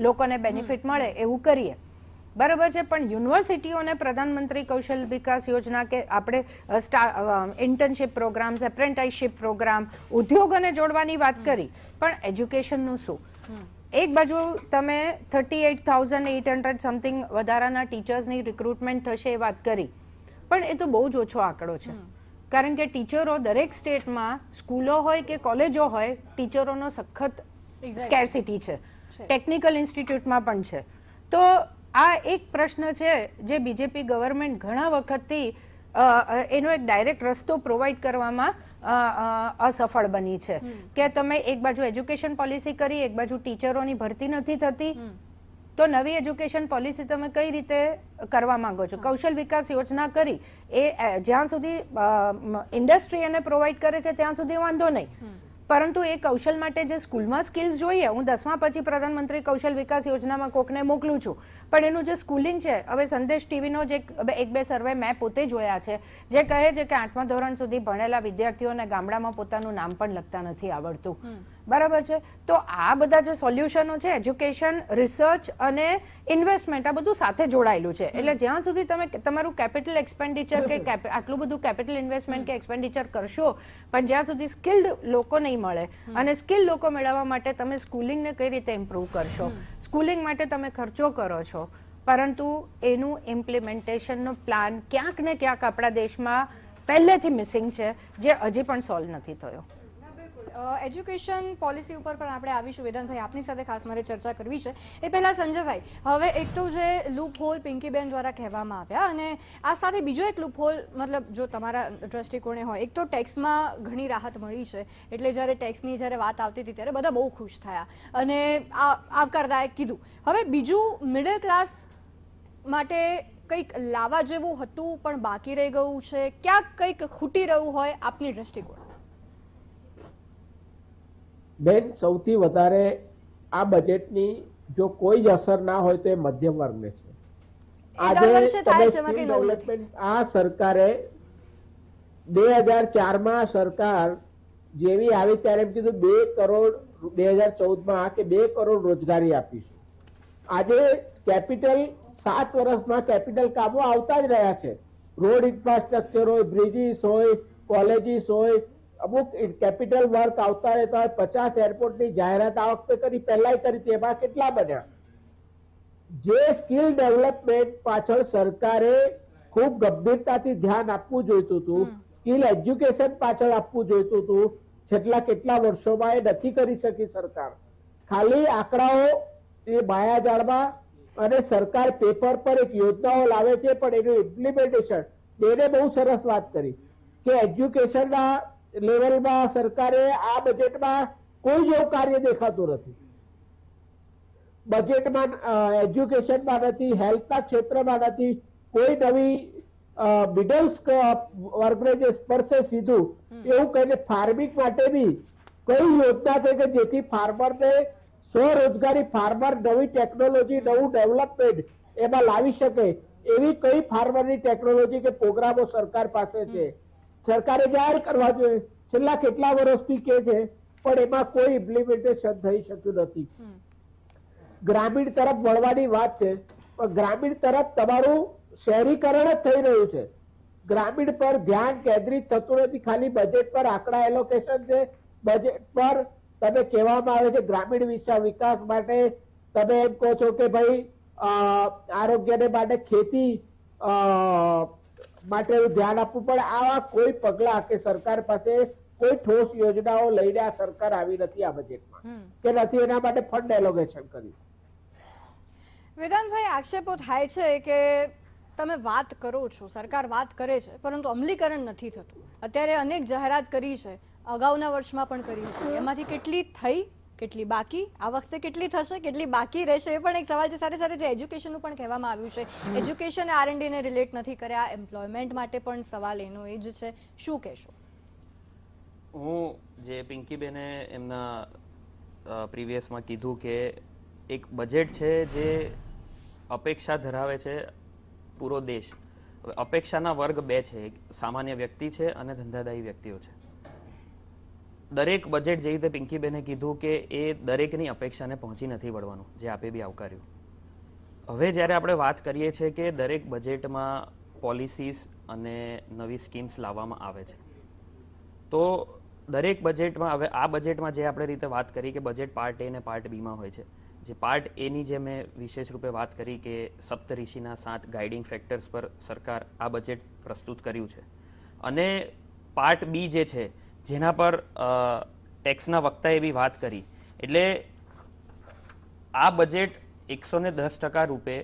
લોકોને બેનિફિટ મળે એવું કરીએ, બરાબર છે. પણ યુનિવર્સિટીઓને પ્રધાનમંત્રી કૌશલ વિકાસ યોજના કે આપણે ઇન્ટર્નશીપ પ્રોગ્રામ્સ, એપ્રેન્ટિસશીપ પ્રોગ્રામ, ઉદ્યોગોને જોડવાની વાત કરી, પણ એજ્યુકેશનનું શું? એક બાજુ તમે 38,800 સમથિંગ વધારાના ટીચર્સની રિક્રુટમેન્ટ થશે એ વાત કરી, પણ એ તો બહુ જ ઓછો આંકડો છે. કારણ કે ટીચરો દરેક સ્ટેટમાં સ્કૂલો હોય કે કોલેજો હોય ટીચરોનો સખત સ્કેર્સિટી છે, ટેકનિકલ ઇન્સ્ટિટ્યૂટમાં પણ છે. તો આ એક પ્રશ્ન છે જે બીજેપી ગવર્મેન્ટ ઘણા વખતથી એનો એક ડાયરેક્ટ રસ્તો પ્રોવાઈડ કરવામાં અસફળ બની છે કે તમે એક બાજુ એજ્યુકેશન પોલિસી કરી, એક બાજુ ટીચરોની ભરતી નથી થતી, તો નવી એજ્યુકેશન પોલિસી તમે કઈ રીતે કરવા માંગો છો? કૌશલ વિકાસ યોજના કરી એ જ્યાં સુધી ઇન્ડસ્ટ્રી એને પ્રોવાઈડ કરે છે ત્યાં સુધી વાંધો નહીં, પરંતુ એ કૌશલ માટે જે સ્કૂલમાં સ્કિલ્સ જોઈએ, હું 10મા પછી પ્રધાનમંત્રી કૌશલ વિકાસ યોજનામાં કોકને મોકલું છું, પણ એનું જે સ્કૂલિંગ છે, હવે સંદેશ ટીવીનો જે એક બે સર્વે મેં પોતે જોયા છે જે કહે છે કે 8મા ધોરણ સુધી ભણેલા વિદ્યાર્થીઓને ગામડામાં પોતાનું નામ પણ લખતા નથી આવડતું, બરાબર છે? તો આ બધા જે સોલ્યુશનો છે, એજ્યુકેશન, રિસર્ચ અને ઇન્વેસ્ટમેન્ટ, આ બધું સાથે જોડાયેલું છે. એટલે જ્યાં સુધી તમે તમારું કેપિટલ એક્સપેન્ડિચર કે આટલું બધું કેપિટલ ઇન્વેસ્ટમેન્ટ કે એક્સપેન્ડિચર કરશો, પણ જ્યાં સુધી સ્કિલ્ડ લોકો નહીં મળે, અને સ્કિલ લોકો મેળવવા માટે તમે સ્કૂલિંગને કઈ રીતે ઇમ્પ્રૂવ કરશો, સ્કૂલિંગ માટે તમે ખર્ચો કરો છો, પરંતુ એનું ઇમ્પ્લિમેન્ટેશનનો પ્લાન ક્યાંક ને ક્યાંક આપણા દેશમાં પહેલેથી મિસિંગ છે, જે હજી પણ સોલ્વ નથી થયો. એજ્યુકેશન પોલિસી ઉપર પણ આપણે આવીશું. વેદાંતભાઈ, આપની સાથે ખાસ મારે ચર્ચા કરવી છે. એ પહેલાં સંજયભાઈ, હવે એક તો જે લૂપ હોલ પિંકીબેન દ્વારા કહેવામાં આવ્યા, અને આ સાથે બીજો એક લૂપ હોલ, મતલબ જો તમારા દ્રષ્ટિકોણે હોય, એક તો ટેક્સમાં ઘણી રાહત મળી છે, એટલે જ્યારે ટેક્સની જ્યારે વાત આવતી હતી ત્યારે બધા બહુ ખુશ થયા અને આવકારદાયક કીધું. હવે બીજું, મિડલ ક્લાસ માટે કંઈક લાવવા જેવું હતું પણ બાકી રહી ગયું છે, ક્યાંક કંઈક ખૂટી રહ્યું હોય, આપની દ્રષ્ટિકોણ? બેન, સૌથી વધારે આ બજેટની જો કોઈ જ અસર ના હોય તો એ મધ્યમ વર્ગને છે. આજે આ સરકારે 2004માં સરકાર જેવી આવી ત્યારે એમ કીધું 2 કરોડ 2014માં કે 2 કરોડ રોજગારી આપીશું. આજે કેપિટલ 7 વર્ષમાં કેપિટલ કામો આવતા જ રહ્યા છે. રોડ ઇન્ફ્રાસ્ટ્રક્ચર હોય, બ્રિજીસ હોય, કોલેજીસ હોય, અમુક કેપિટલ વર્ક આવતા રહેતા હોય. 50 એરપોર્ટની જાહેરાત આ વખતે કરી, પહેલા કરી, એમાં કેટલા બન્યા? જે સ્કિલ ડેવલપમેન્ટ પાછળ સરકારે ખૂબ ગંભીરતાથી ધ્યાન આપવું જોઈતું હતું, સ્કિલ એજ્યુકેશન પાછળ આપવું જોઈતું હતું, છેલ્લા કેટલા વર્ષોમાં એ નથી કરી શકી સરકાર. ખાલી આંકડાઓ એ માયાજાળમાં, અને સરકાર પેપર પર એક યોજનાઓ લાવે છે, પણ એનું ઇમ્પ્લિમેન્ટેશન, એને બહુ સરસ વાત કરી કે એજ્યુકેશનના લેવલમાં સરકારે આ બજેટમાં કોઈ જેવું કાર્ય દેખાતું નથી. બજેટમાં એજ્યુકેશનમાં નથી, હેલ્થના ક્ષેત્રમાં નથી, કોઈ નવી મિડલ વર્ગને જે સ્પર્શે સીધું એવું કહીને ફાર્મિંગ માટે બી કઈ યોજના છે કે જેથી ફાર્મરને સ્વરોજગારી, ફાર્મર નવી ટેકનોલોજી, નવું ડેવલપમેન્ટ એમાં લાવી શકે એવી કઈ ફાર્મરની ટેકનોલોજી કે પ્રોગ્રામો સરકાર પાસે છે? સરકારે જાહેર કરવા જોઈએ. છેલ્લા કેટલા વર્ષથી કે છે, પણ એમાં કોઈ ઇમ્પ્લિમેન્ટેશન થઈ શક્યું નથી. ગ્રામીણ તરફ વળવાની વાત છે, પણ ગ્રામીણ તરફ તમારું શહેરીકરણ જ થઈ રહ્યું છે. ગ્રામીણ પર ધ્યાન કેન્દ્રિત થતું નથી. ખાલી બજેટ પર આંકડા એલોકેશન છે. બજેટ પર તમે કહેવામાં આવે છે ગ્રામીણ વિકાસ માટે તમે એમ કહો છો કે ભાઈ આરોગ્યને માટે, ખેતી માટે ધ્યાન આપવું પડે. આવા કોઈ પગલા કે સરકાર પાસે કોઈ ઠોસ યોજનાઓ લઈને આ સરકાર આવી નથી આ બજેટમાં, કે નથી એના માટે ફંડ એલોકેશન કર્યું. વેદાંતભાઈ, આક્ષેપો થાય છે કે તમે વાત કરો છો, સરકાર વાત કરે છે, પરંતુ અમલીકરણ નથી થતું. અત્યારે અનેક જાહેરાત કરી છે, અગાઉના વર્ષમાં પણ કરી હતી, એમાંથી કેટલી થઈ, કેટલી બાકી, આ વખતે કેટલી થશે, કેટલી બાકી રહેશે, એ પણ એક સવાલ છે. સાથે સાથે જે એજ્યુકેશનનું પણ કહેવામાં આવ્યું છે, એજ્યુકેશન R&Dને રિલેટ નથી કર્યા, એમ્પ્લોયમેન્ટ માટે પણ સવાલ એનો એ જ છે. શું કહેશો? હું જે પિંકીબેને એમના પ્રીવિયસમાં કીધું કે એક બજેટ છે જે અપેક્ષા ધરાવે છે પૂરો દેશ. હવે અપેક્ષાના વર્ગ 2 છે, એક સામાન્ય વ્યક્તિ છે અને ધંધાદાયી વ્યક્તિઓ છે. દરેક બજેટ જે રીતે પિંકીબેને કીધું કે એ દરેકની અપેક્ષાને પહોંચી નથી વળવાનું, જે આપે બી આવકાર્યું. હવે જ્યારે આપણે વાત કરીએ છીએ કે દરેક બજેટમાં પોલિસીસ અને નવી સ્કીમ્સ લાવવામાં આવે છે, તો દરેક બજેટમાં, હવે આ બજેટમાં જે આપણે રીતે વાત કરી કે બજેટ પાર્ટ A અને પાર્ટ Bમાં હોય છે, જે પાર્ટ Aની જે મેં વિશેષ રૂપે વાત કરી કે સપ્તઋષિના 7 ગાઈડિંગ ફેક્ટર્સ પર સરકાર આ બજેટ પ્રસ્તુત કર્યું છે, અને પાર્ટ B જે છે જેના પર ટેક્સના વક્તાએ બી વાત કરી. એટલે આ બજેટ 110% રૂપે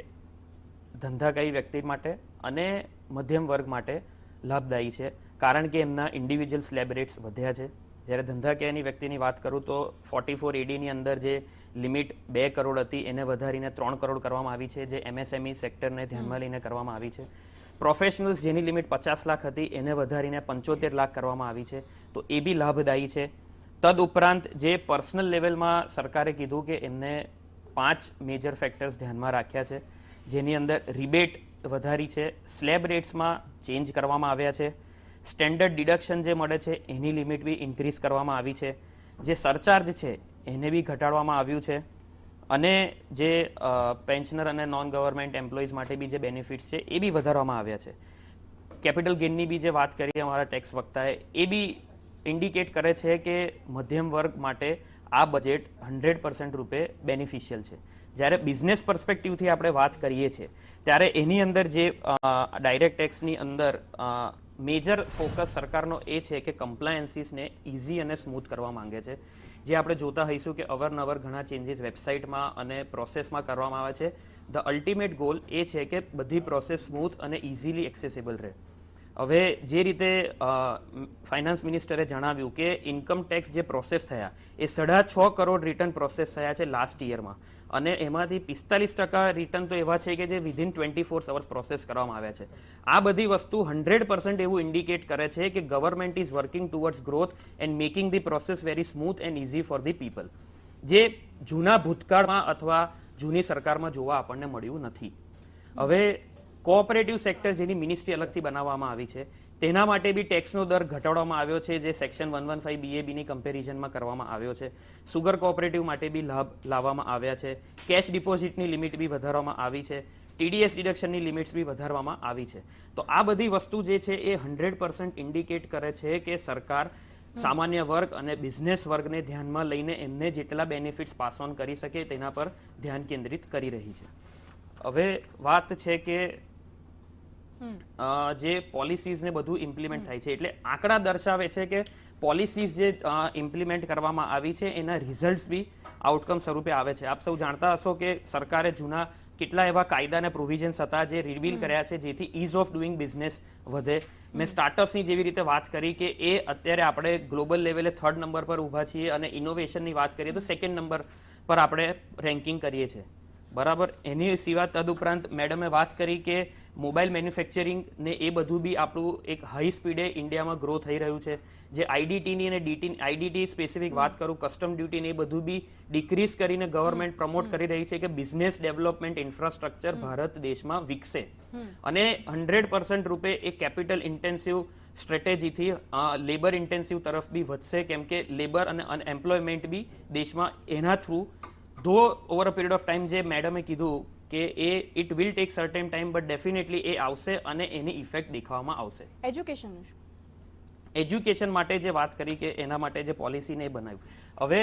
ધંધાકારી વ્યક્તિ માટે અને મધ્યમ વર્ગ માટે લાભદાયી છે, કારણ કે એમના ઇન્ડિવિજ્યુઅલ સ્લેબ રેટ્સ વધ્યા છે, જ્યારે ધંધાકીયની વ્યક્તિની વાત કરું તો 44 ADની અંદર જે લિમિટ 2 કરોડ હતી એને વધારીને 3 કરોડ કરવામાં આવી છે, જે MSME સેક્ટરને ધ્યાનમાં લઈને કરવામાં આવી છે. પ્રોફેશનલ્સ જેની લિમિટ 50 લાખ હતી એને વધારીને 75 લાખ કરવામાં આવી છે, તો એ બી લાભદાયી છે. તદ ઉપરાંત જે પર્સનલ લેવલમાં સરકારે કીધું કે એમને 5 મેજર ફેક્ટર્સ ધ્યાનમાં રાખ્યા છે, જેની અંદર રિબેટ વધારી છે, સ્લેબ રેટ્સમાં ચેન્જ કરવામાં આવ્યા છે, સ્ટેન્ડર્ડ ડિડક્શન જે મળે છે એની લિમિટ બી ઇન્ક્રીઝ કરવામાં આવી છે, જે સરચાર્જ છે એને બી ઘટાડવામાં આવ્યું છે, અને જે પેન્શનર અને નોન ગવર્મેન્ટ એમ્પ્લોઈઝ માટે બી જે બેનિફિટ્સ છે એ બી વધારવામાં આવ્યા છે. કેપિટલ ગેઇનની બી જે વાત કરીએ અમારા ટેક્સ વક્તાએ, એ બી ઇન્ડિકેટ કરે છે કે મધ્યમ વર્ગ માટે આ બજેટ 100% રૂપે બેનિફિશિયલ છે. જ્યારે બિઝનેસ પર્સપેક્ટિવથી આપણે વાત કરીએ છીએ ત્યારે એની અંદર જે ડાયરેક્ટ ટેક્સની અંદર મેજર ફોકસ સરકારનો એ છે કે કમ્પ્લાયન્સીસને ઇઝી અને સ્મૂથ કરવા માંગે છે. જે આપણે જોતા હોઈશું કે અવારનવાર ઘણા ચેન્જીસ વેબસાઇટમાં અને પ્રોસેસમાં કરવામાં આવે છે. ધ અલ્ટિમેટ ગોલ એ છે કે બધી પ્રોસેસ સ્મૂથ અને ઇઝીલી એક્સેસિબલ રહે. હવે જે રીતે ફાઇનાન્સ મિનિસ્ટરે જણાવ્યું કે ઇન્કમ ટેક્સ જે પ્રોસેસ થયા એ 6.5 કરોડ રિટર્ન પ્રોસેસ થયા છે લાસ્ટ યરમાં, અને એમાંથી 45% રિટર્ન તો એવા છે કે જે વિધિન 24 અવર્સ પ્રોસેસ કરવામાં આવ્યા છે. આ બધી વસ્તુ 100% એવું ઇન્ડિકેટ કરે છે કે government is working towards growth and making the process very smooth and easy for the people, જે જૂના ભૂતકાળમાં અથવા જૂની સરકારમાં જોવા આપણને મળ્યું નથી. હવે કોઓપરેટિવ સેક્ટર જેની મિનિસ્ટ્રી અલગથી બનાવવામાં આવી છે તેના માટે બી ટેક્સનો દર ઘટાડવામાં આવ્યો છે, જે સેક્શન 115 BABની કમ્પેરિઝનમાં કરવામાં આવ્યો છે. સુગર કોઓપરેટિવ માટે બી લાભ લાવવામાં આવ્યા છે. કેશ ડિપોઝિટની લિમિટ બી વધારવામાં આવી છે. TDS ડિડક્શનની લિમિટ્સ બી વધારવામાં આવી છે. તો આ બધી વસ્તુ જે છે એ 100% ઇન્ડિકેટ કરે છે કે સરકાર સામાન્ય વર્ગ અને બિઝનેસ વર્ગને ધ્યાનમાં લઈને એમને જેટલા બેનિફિટ્સ પાસ ઓન કરી શકે તેના પર ધ્યાન કેન્દ્રિત કરી રહી છે. હવે વાત છે કે જે પોલિસીઝ ને બધું ઇમ્પ્લિમેન્ટ થાય છે, એટલે આંકડા દર્શાવે છે કે પોલિસીઝ જે ઇમ્પ્લિમેન્ટ કરવામાં આવી છે એના રિઝલ્ટ્સ બી આઉટકમ સ્વરૂપે આવે છે. આપ સૌ જાણતા હશો કે સરકારે જૂના કેટલા એવા કાયદા અને પ્રોવિઝન્સ હતા જે રિવીલ કર્યા છે જેથી ઇઝ ઓફ ડુઈંગ બિઝનેસ વધે. મેં સ્ટાર્ટઅપ્સની જેવી રીતે વાત કરી કે એ અત્યારે આપણે ગ્લોબલ લેવલે 3rd નંબર પર ઊભા છીએ, અને ઇનોવેશનની વાત કરીએ તો 2nd નંબર પર આપણે રેન્કિંગ કરીએ છીએ. બરાબર. એની સિવાય તદુપરાંત મેડમે વાત કરી કે મોબાઈલ મેન્યુફેક્ચરિંગ ને એ બધું બી આપણું એક હાઈ સ્પીડે ઇન્ડિયામાં ગ્રો થઈ રહ્યું છે. જે આઈડીટીની અને આઈડીટી સ્પેસિફિક વાત કરું, કસ્ટમ ડ્યુટી ને એ બધું બી ડિક્રીઝ કરીને ગવર્મેન્ટ પ્રમોટ કરી રહી છે કે બિઝનેસ ડેવલપમેન્ટ ઇન્ફ્રાસ્ટ્રક્ચર ભારત દેશમાં વિકસે, અને 100% રૂપે એ કેપિટલ ઇન્ટેન્સિવ સ્ટ્રેટેજીથી લેબર ઇન્ટેન્સિવ તરફ બી વધશે, કેમ કે લેબર અને અનએમ્પ્લોયમેન્ટ બી દેશમાં એના through the over a period of time જે મેડમે કીધું કે it will take certain time but definitely એ આવશે અને એની ઇફેક્ટ દેખાવામાં આવશે. એજ્યુકેશન માટે જે વાત કરી કે એના માટે જે પોલિસીને એ બનાવ્યું, હવે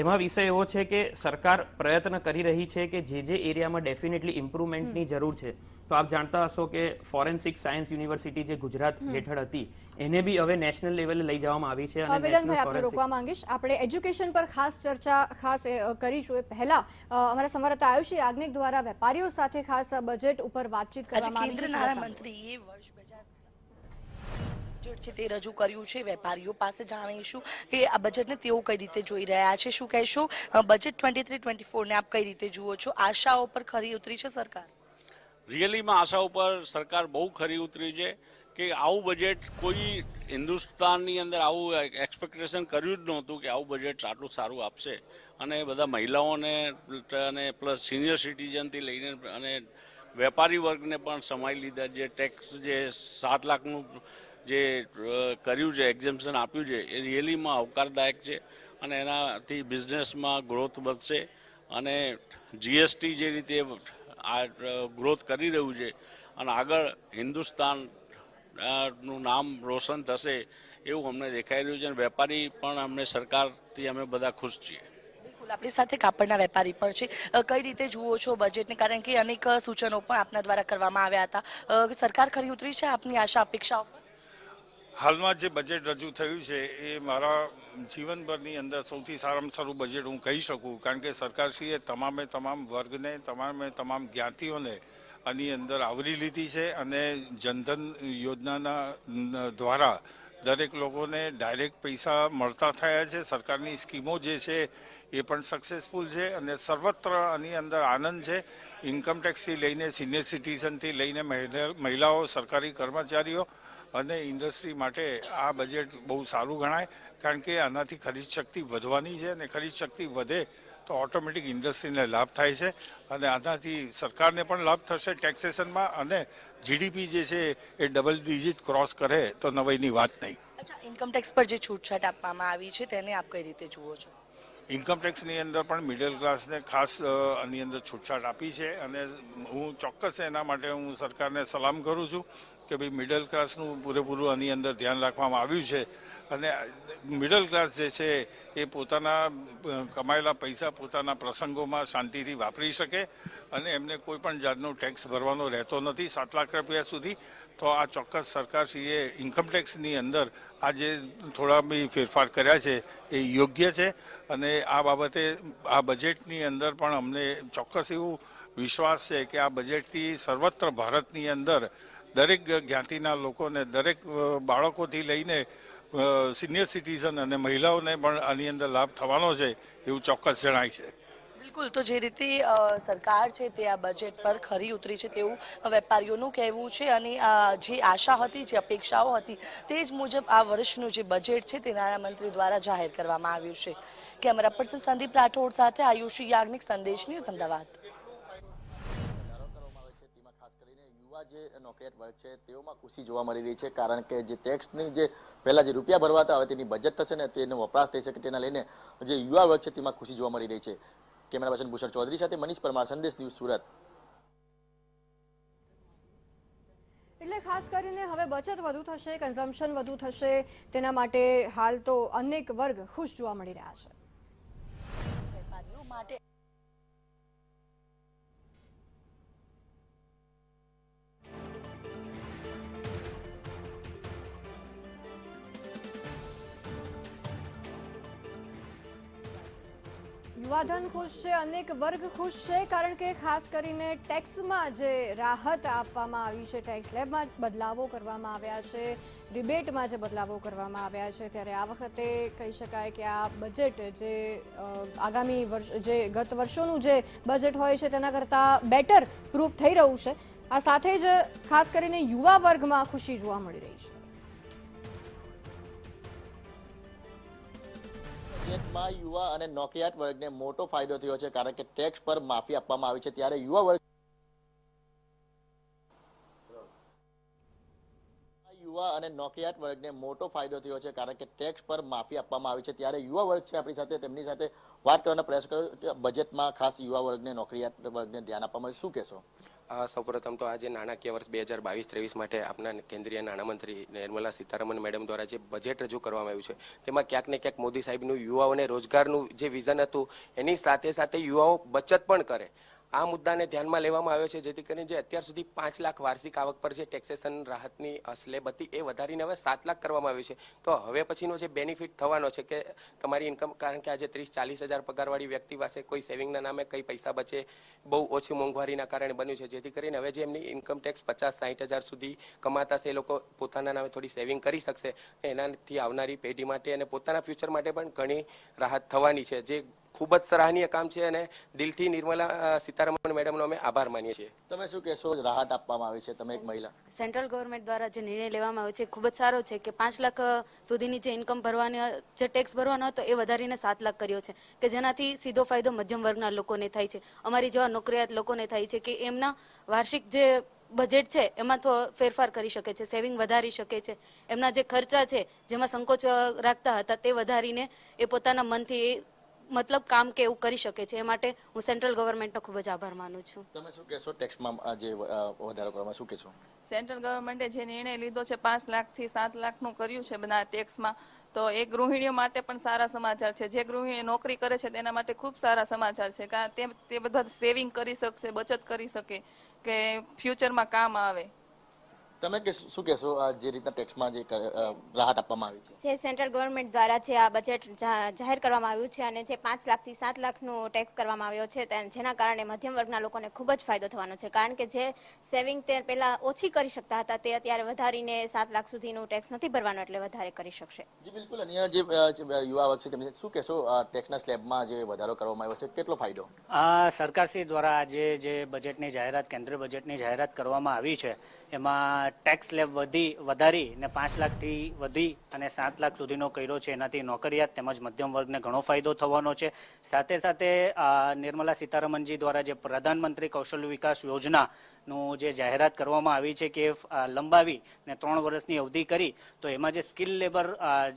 એમાં વિષય એવો છે કે સરકાર પ્રયત્ન કરી રહી છે કે જે એરિયામાં ડેફિનેટલી ઇમ્પ્રુવમેન્ટની જરૂર છે. તો આપ જાણતા હશો કે ફોરેન્સિક સાયન્સ યુનિવર્સિટી જે ગુજરાત હેઠળ હતી એને બી હવે નેશનલ લેવલે લઈ જવામાં આવી છે. અને વેદાંતભાઈ આપણે રોકવા માંગીશ, આપણે એજ્યુકેશન પર ખાસ ચર્ચા કરીશું. એ પહેલા અમારા સંવાદદાતા આયુષી યાજ્ઞિક દ્વારા વેપારીઓ સાથે ખાસ બજેટ ઉપર વાતચીત કરવામાં આવી છે. કેન્દ્ર નાણામંત્રીએ વર્ષ 2000 છે તે રજૂ કર્યું છે. વેપારીઓ પાસે જાણીશું કે આ બજેટને તેઓ કઈ રીતે જોઈ રહ્યા છે. શું કહેશો, બજેટ 23-24 ને આપ કઈ રીતે જુઓ છો? આશાઓ પર ખરી ઉતરી છે સરકાર? રિયલીમાં આશાઓ પર સરકાર બહુ ખરી ઉતરી છે કે આવું બજેટ કોઈ હિન્દુસ્તાનની અંદર આવું એક્સપેક્ટેશન કર્યું જ નહોતું કે આવું બજેટ આટલું સારું આપશે, અને બધા મહિલાઓને અને પ્લસ સિનિયર સિટીઝનથી લઈને અને વેપારી વર્ગને પણ સમાઈ લીધા. જે ટેક્સ જે 7 લાખનું જે કર્યું છે, એક્ઝેમ્પશન આપ્યું છે, એ રિયલીમાં આવકારદાયક છે, અને એનાથી બિઝનેસમાં ગ્રોથ વધશે. અને જીએસટી જે રીતે આ ગ્રોથ કરી રહ્યું છે અને આગળ હિન્દુસ્તાન નું નામ રોશન થશે એવું અમને દેખાઈ રહ્યું છે, અને વેપારી પણ અમને સરકારથી અમે બધા ખુશ છીએ. આપણી સાથે કાપડના વેપારી પણ છે. કઈ રીતે જુઓ છો બજેટને? કારણ કે અનેક સૂચનો પણ આપના દ્વારા કરવામાં આવ્યા હતા. સરકાર ખરી ઉતરી છે આપની આશા અપેક્ષાઓ પર? હાલમાં જે બજેટ રજૂ થયું છે એ મારા જીવનભરની અંદર સૌથી સારામાં સારું બજેટ હું કહી શકું, કારણ કે સરકારશ્રીએ તમામ વર્ગને તમામ જ્ઞાતિઓને આની અંદર આવરી લીધી છે, અને જનધન યોજનાના દ્વારા દરેક લોકોને ડાયરેક્ટ પૈસા મળતા થયા છે. સરકારની સ્કીમો જે છે એ પણ સક્સેસફુલ છે અને સર્વત્ર આની અંદર આનંદ છે. ઇન્કમટેક્સથી લઈને સિનિયર સિટીઝનથી લઈને મહિલાઓ, સરકારી કર્મચારીઓ અને ઇન્ડસ્ટ્રી માટે આ બજેટ બહુ સારું ગણાય, કારણ કે આનાથી ખરીદ શક્તિ વધવાની છે અને ખરીદ શક્તિ વધે તો ઓટોમેટિક ઇન્ડસ્ટ્રીને લાભ થાય છે અને આનાથી સરકારને પણ લાભ થશે ટેક્સેશનમાં અને જીડીપી જે છે એ ડબલ ડિજિટ ક્રોસ કરે તો નવાઈની વાત નહીં. અચ્છા, ઇન્કમટેક્સ પર જે છૂટછાટ આપવામાં આવી છે તેને આપ કઈ રીતે જુઓ છો? ઇન્કમટેક્સની અંદર પણ મિડલ ક્લાસને ખાસ આની અંદર છૂટછાટ આપી છે અને હું ચોક્કસ એના માટે હું સરકારને સલામ કરું છું કે ભાઈ મિડલ ક્લાસનું પૂરેપૂરું આની અંદર ધ્યાન રાખવામાં આવ્યું છે અને મિડલ ક્લાસ જે છે એ પોતાના કમાયેલા પૈસા પોતાના પ્રસંગોમાં શાંતિથી વાપરી શકે અને એમને કોઈ પણ જાતનો ટેક્સ ભરવાનો રહેતો નથી 7 લાખ રૂપિયા સુધી. તો આ ચોક્કસ સરકારશ્રીએ ઇન્કમટેક્સની અંદર આ જે થોડા બી ફેરફાર કર્યા છે એ યોગ્ય છે અને આ બાબતે આ બજેટની અંદર પણ અમને ચોક્કસ એવું વિશ્વાસ છે કે આ બજેટથી સર્વત્ર ભારતની અંદર દરેક જ્ઞાતિના લોકોને, દરેક બાળકોથી લઈને સિનિયર સિટીઝન અને મહિલાઓને પણ આની અંદર લાભ થવાનો છે એવું ચોક્કસ જણાય છે. બિલકુલ, તો જે રીતે સરકાર છે તે આ બજેટ પર ખરી ઉતરી છે તેવું વેપારીઓનું કહેવું છે અને જે આશા હતી, જે અપેક્ષાઓ હતી તે જ મુજબ આ વર્ષનું જે બજેટ છે તે નાણામંત્રી દ્વારા જાહેર કરવામાં આવ્યું છે. કેમેરા પર્સન સંદીપ રાઠોડ સાથે આયુષી યાજ્ઞિક, સંદેશ ન્યૂઝ, અમદાવાદ. જે નોકરિયાત વર્ગ છે તેઓમાં ખુશી જોવા મળી રહી છે, કારણ કે જે ટેક્સની જે પહેલા જે રૂપિયા ભરવા હતા હવે તેની બજેટ થશે ને તેનો વપરાશ થઈ શકે તેના લઈને જે યુવા વર્ગ છે તેમાં ખુશી જોવા મળી રહી છે. કેમેરા પર્સન ભૂષણ ચૌધરી સાથે મનીષ પરમાર, સંદેશ ન્યૂઝ, સુરત. એટલે ખાસ કરીને હવે બચત વધુ થશે, કન્ઝમ્પશન વધુ થશે, તેના માટે હાલ તો અનેક વર્ગ ખુશ જોવા મળી રહ્યા છે. વેપારીઓ માટે યુવાધન ખુશ છે, અનેક વર્ગ ખુશ છે, કારણ કે ખાસ કરીને ટેક્સમાં જે રાહત આપવામાં આવી છે, ટેક્સ સ્લેબમાં બદલાવો કરવામાં આવ્યા છે, રિબેટમાં જે બદલાવો કરવામાં આવ્યા છે, ત્યારે આ વખતે કહી શકાય કે આ બજેટ જે આગામી વર્ષ, જે ગત વર્ષોનું જે બજેટ હોય છે તેના કરતાં બેટર પ્રૂફ થઈ રહ્યું છે. આ સાથે જ ખાસ કરીને યુવા વર્ગમાં ખુશી જોવા મળી રહી છે. બજેટમાં યુવા અને નોકરિયાત વર્ગને મોટો ફાયદો થયો છે, કારણ કે ટેક્સ પર માફી આપવામાં આવી છે. ત્યારે યુવા વર્ગ અને નોકરિયાત વર્ગને મોટો ફાયદો થયો છે, કારણ કે ટેક્સ પર માફી આપવામાં આવી છે. ત્યારે યુવા વર્ગ છે આપણી સાથે, તેમની સાથે વાત કરવાનો પ્રયાસ કર્યો. બજેટમાં ખાસ યુવા વર્ગને, નોકરિયાત વર્ગને ધ્યાન આપવામાં શું કહેશો? સૌપ્રથમ તો આજે નાણાકીય વર્ષ 2022-23 માટે આપના કેન્દ્રીય નાણામંત્રી નિર્મલા સીતારમણ મેડમ દ્વારા જે બજેટ રજૂ કરવામાં આવ્યું છે તેમાં ક્યાંક ને ક્યાંક મોદી સાહેબનું યુવાઓને રોજગારનું જે વિઝન હતું એની સાથે સાથે યુવાઓ બચત પણ કરે આ મુદ્દાને ધ્યાનમાં લેવામાં આવ્યો છે, જેથી કરીને જે અત્યાર સુધી 5 લાખ વાર્ષિક આવક પર જે ટેક્સેશન રાહતની સ્લેબ હતી એ વધારીને હવે 7 લાખ કરવામાં આવ્યું છે. તો હવે પછીનો જે બેનિફિટ થવાનો છે કે તમારી ઇન્કમ, કારણ કે આજે 30-40 હજાર પગારવાળી વ્યક્તિ પાસે કોઈ સેવિંગના નામે કઈ પૈસા બચે, બહુ ઓછી મોંઘવારીના કારણે બન્યું છે, જેથી કરીને હવે જે એમની ઇન્કમ ટેક્સ 50-60 હજાર સુધી કમાતા છે એ લોકો પોતાના નામે થોડી સેવિંગ કરી શકશે. એનાથી આવનારી પેઢી માટે અને પોતાના ફ્યુચર માટે પણ ઘણી રાહત થવાની છે, જે ખૂબ જ સરાહનીય કામ છે અને દિલથી નિર્મલા સીતારમણ મેડમનો અમે આભાર માનીએ છીએ. તમે શું કહેશો? રાહત આપવામાં આવી છે, તમે એક મહિલા. સેન્ટ્રલ ગવર્મેન્ટ દ્વારા જે નિર્ણય લેવામાં આવ્યો છે ખૂબ જ સારો છે કે 5 લાખ સુધીની જે ઇન્કમ ભરવાની, જે ટેક્સ ભરવાનો હતો એ વધારીને 7 લાખ કર્યો છે, કે જેનાથી સીધો ફાયદો મધ્યમ વર્ગના લોકોને થાય છે, અમારી જેવા નોકરિયાત લોકોને થાય છે કે એમના વાર્ષિક જે બજેટ છે એમાં તો ફેરફાર કરી શકે છે, સેવિંગ વધારી શકે છે, એમના જે ખર્ચા છે જેમાં સંકોચ રાખતા હતા તે વધારીને એ પોતાના મનથી મતલબ કામ કે એવું કરી શકે છે. એ માટે હું સેન્ટ્રલ ગવર્મેન્ટનો ખૂબ જ આભાર માનું છું. તમે શું કહેશો? ટેક્સમાં જે વધારો કરવામાં શું કહેશો? સેન્ટ્રલ ગવર્મેન્ટે જે નિર્ણય લીધો છે 5 લાખથી 7 લાખનું કર્યું છે બધા ટેક્સમાં, તો એ ગૃહિણીઓ માટે પણ સારા સમાચાર છે. જે ગૃહિણી નોકરી કરે છે તેના માટે ખૂબ સારા સમાચાર છે, કારણ તે બધા સેવિંગ કરી શકશે, બચત કરી શકે કે ફ્યુચરમાં કામ આવે. તમે શું કહેશો જે રીતના ટેક્સમાં જે રાહત આપવામાં આવી છે જે સેન્ટ્રલ ગવર્મેન્ટ દ્વારા જે આ બજેટ જાહેર કરવામાં આવ્યું છે અને જે 5 લાખથી 7 લાખનું ટેક્સ કરવામાં આવ્યો છે જેના કારણે મધ્યમ વર્ગના લોકોને ખૂબ જ ફાયદો થવાનો છે કારણ કે જે સેવિંગ તે પહેલા ઓછી કરી શકતા હતા તે અત્યારે વધારીને 7 લાખ સુધીનું ટેક્સ નથી ભરવાનું એટલે વધારે કરી શકશે. જી બિલકુલ. અન્ય જે યુવા વર્ગ છે તેમને શું કહેશો ટેક્સના સ્લેબમાં જે વધારો કરવામાં આવ્યો છે કેટલો ફાયદો? સરકારશ્રી દ્વારા આજે જે બજેટની જાહેરાત કેન્દ્રીય બજેટની જાહેરાત કરવામાં આવી છે એમાં ટેક્સ સ્લેબ વધારી ને 5 લાખથી વધી અને 7 લાખ સુધીનો કર્યો છે. એનાથી નોકરિયાત તેમજ મધ્યમ વર્ગને ઘણો ફાયદો થવાનો છે. સાથે સાથે નિર્મલા સીતારમણજી દ્વારા જે પ્રધાનમંત્રી કૌશલ્ય વિકાસ યોજનાનું જે જાહેરાત કરવામાં આવી છે કે લંબાવી ને 3 વર્ષની અવધિ કરી તો એમાં જે સ્કિલ લેબર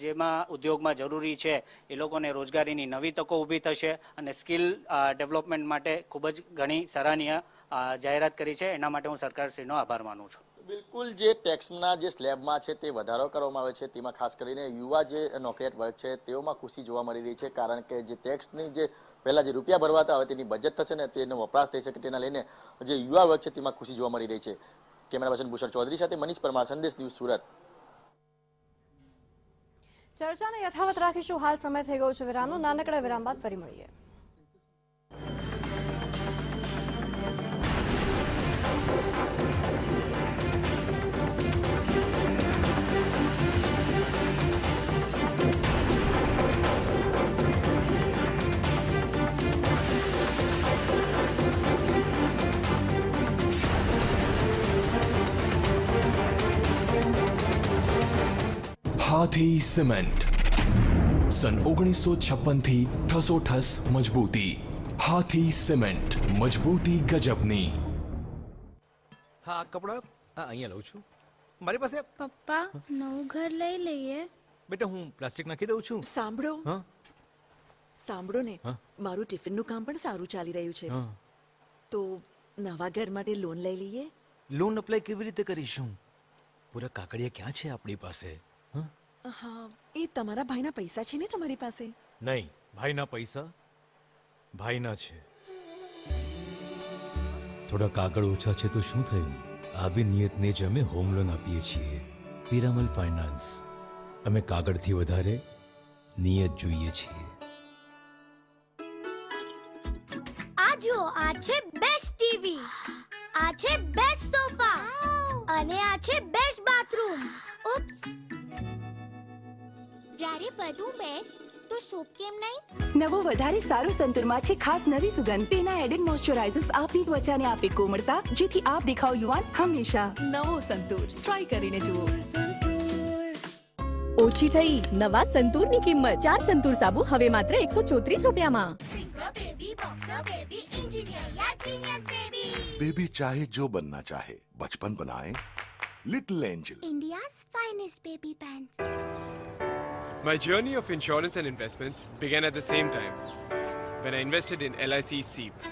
જેમાં ઉદ્યોગમાં જરૂરી છે એ લોકોને રોજગારીની નવી તકો ઊભી થશે અને સ્કિલ ડેવલપમેન્ટ માટે ખૂબ જ ઘણી સરાહનીય જાહેરાત કરી છે. એના માટે હું સરકારશ્રીનો આભાર માનું છું. બિલકુલ. જે ટેક્સના જે સ્લેબમાં છે તે વધારો કરવામાં આવે છે તેમાં ખાસ કરીને યુવા જે નોકરિયાત વર્ગ છે તેઓમાં ખુશી જોવા મળી રહી છે કારણ કે જે ટેક્સની જે પહેલા જે રૂપિયા ભરવાતા હવે તેની બજેટ થશે ને તેનો વપરાશ થઈ શકે તેના લઈને જે યુવા વર્ગ છે તેમાં ખુશી જોવા મળી રહી છે. કેમેરા પર્સન ભૂષણ ચૌધરી સાથે મનીષ પરમાર, સંદેશ ન્યૂઝ, સુરત. ચર્ચાને યથાવત રાખીશું. હાલ સમય થઈ ગયો છે વિરામનો. નાનકડા વિરામ બાદ ફરી મળીએ. હાથી સિમેન્ટ સન 1956 થી ઠસોઠસ મજબૂતી. હાથી સિમેન્ટ, મજબૂતી ગજબની. હા કપડા અહીંયા લઉં છું. મારી પાસે પપ્પા નવું ઘર લઈ લઈએ. બેટા હું પ્લાસ્ટિક નાખી દઉં છું. સાંભળો ને, મારું ટિફિનનું કામ પણ સારું ચાલી રહ્યું છે તો નવા ઘર માટે લોન લઈ લઈએ. લોન અપ્લાય કેવી રીતે કરીશું? પૂરા કાગળિયા ક્યાં છે આપણી પાસે? હા, એ તમારા ભાઈના પૈસા છે ને તમારી પાસે? નહીં, ભાઈના પૈસા ભાઈના છે. થોડા કાગળ ઓછા છે તો શું થયું? આવી નિયતને જ અમે હોમ લોન આપીએ છીએ. પિરામલ ફાઇનાન્સ. અમે કાગળથી વધારે નિયત જોઈએ છીએ. આ જો, આ છે બેસ્ટ ટીવી, આ છે બેસ્ટ સોફા અને આ છે બેસ્ટ બાથરૂમ. ઉપ્સ, જ્યારે બધું બેસ્ટ તો સોપ કેમ નહીં? નવો વધારે સારો સંતુરમાં છે ખાસ નવી સુગંધ. તેના એડેડ મોઇશ્ચરાઇઝર્સ આપની ત્વચાને આપે કોમળતા, જેથી આપ દેખાવ યુવાન હંમેશા. નવો સંતુર ટ્રાય કરીને જુઓ. ઓછી થઈ નવા સંતુરની કિંમત. 4 સંતુર સાબુ હવે માત્ર 134 રૂપિયામાં. बेबी चाहे जो बनना चाहे, बचपन बनाए little angel. India's finest baby pants. My journey of insurance and investments began at the same time when I invested in LIC SEEP.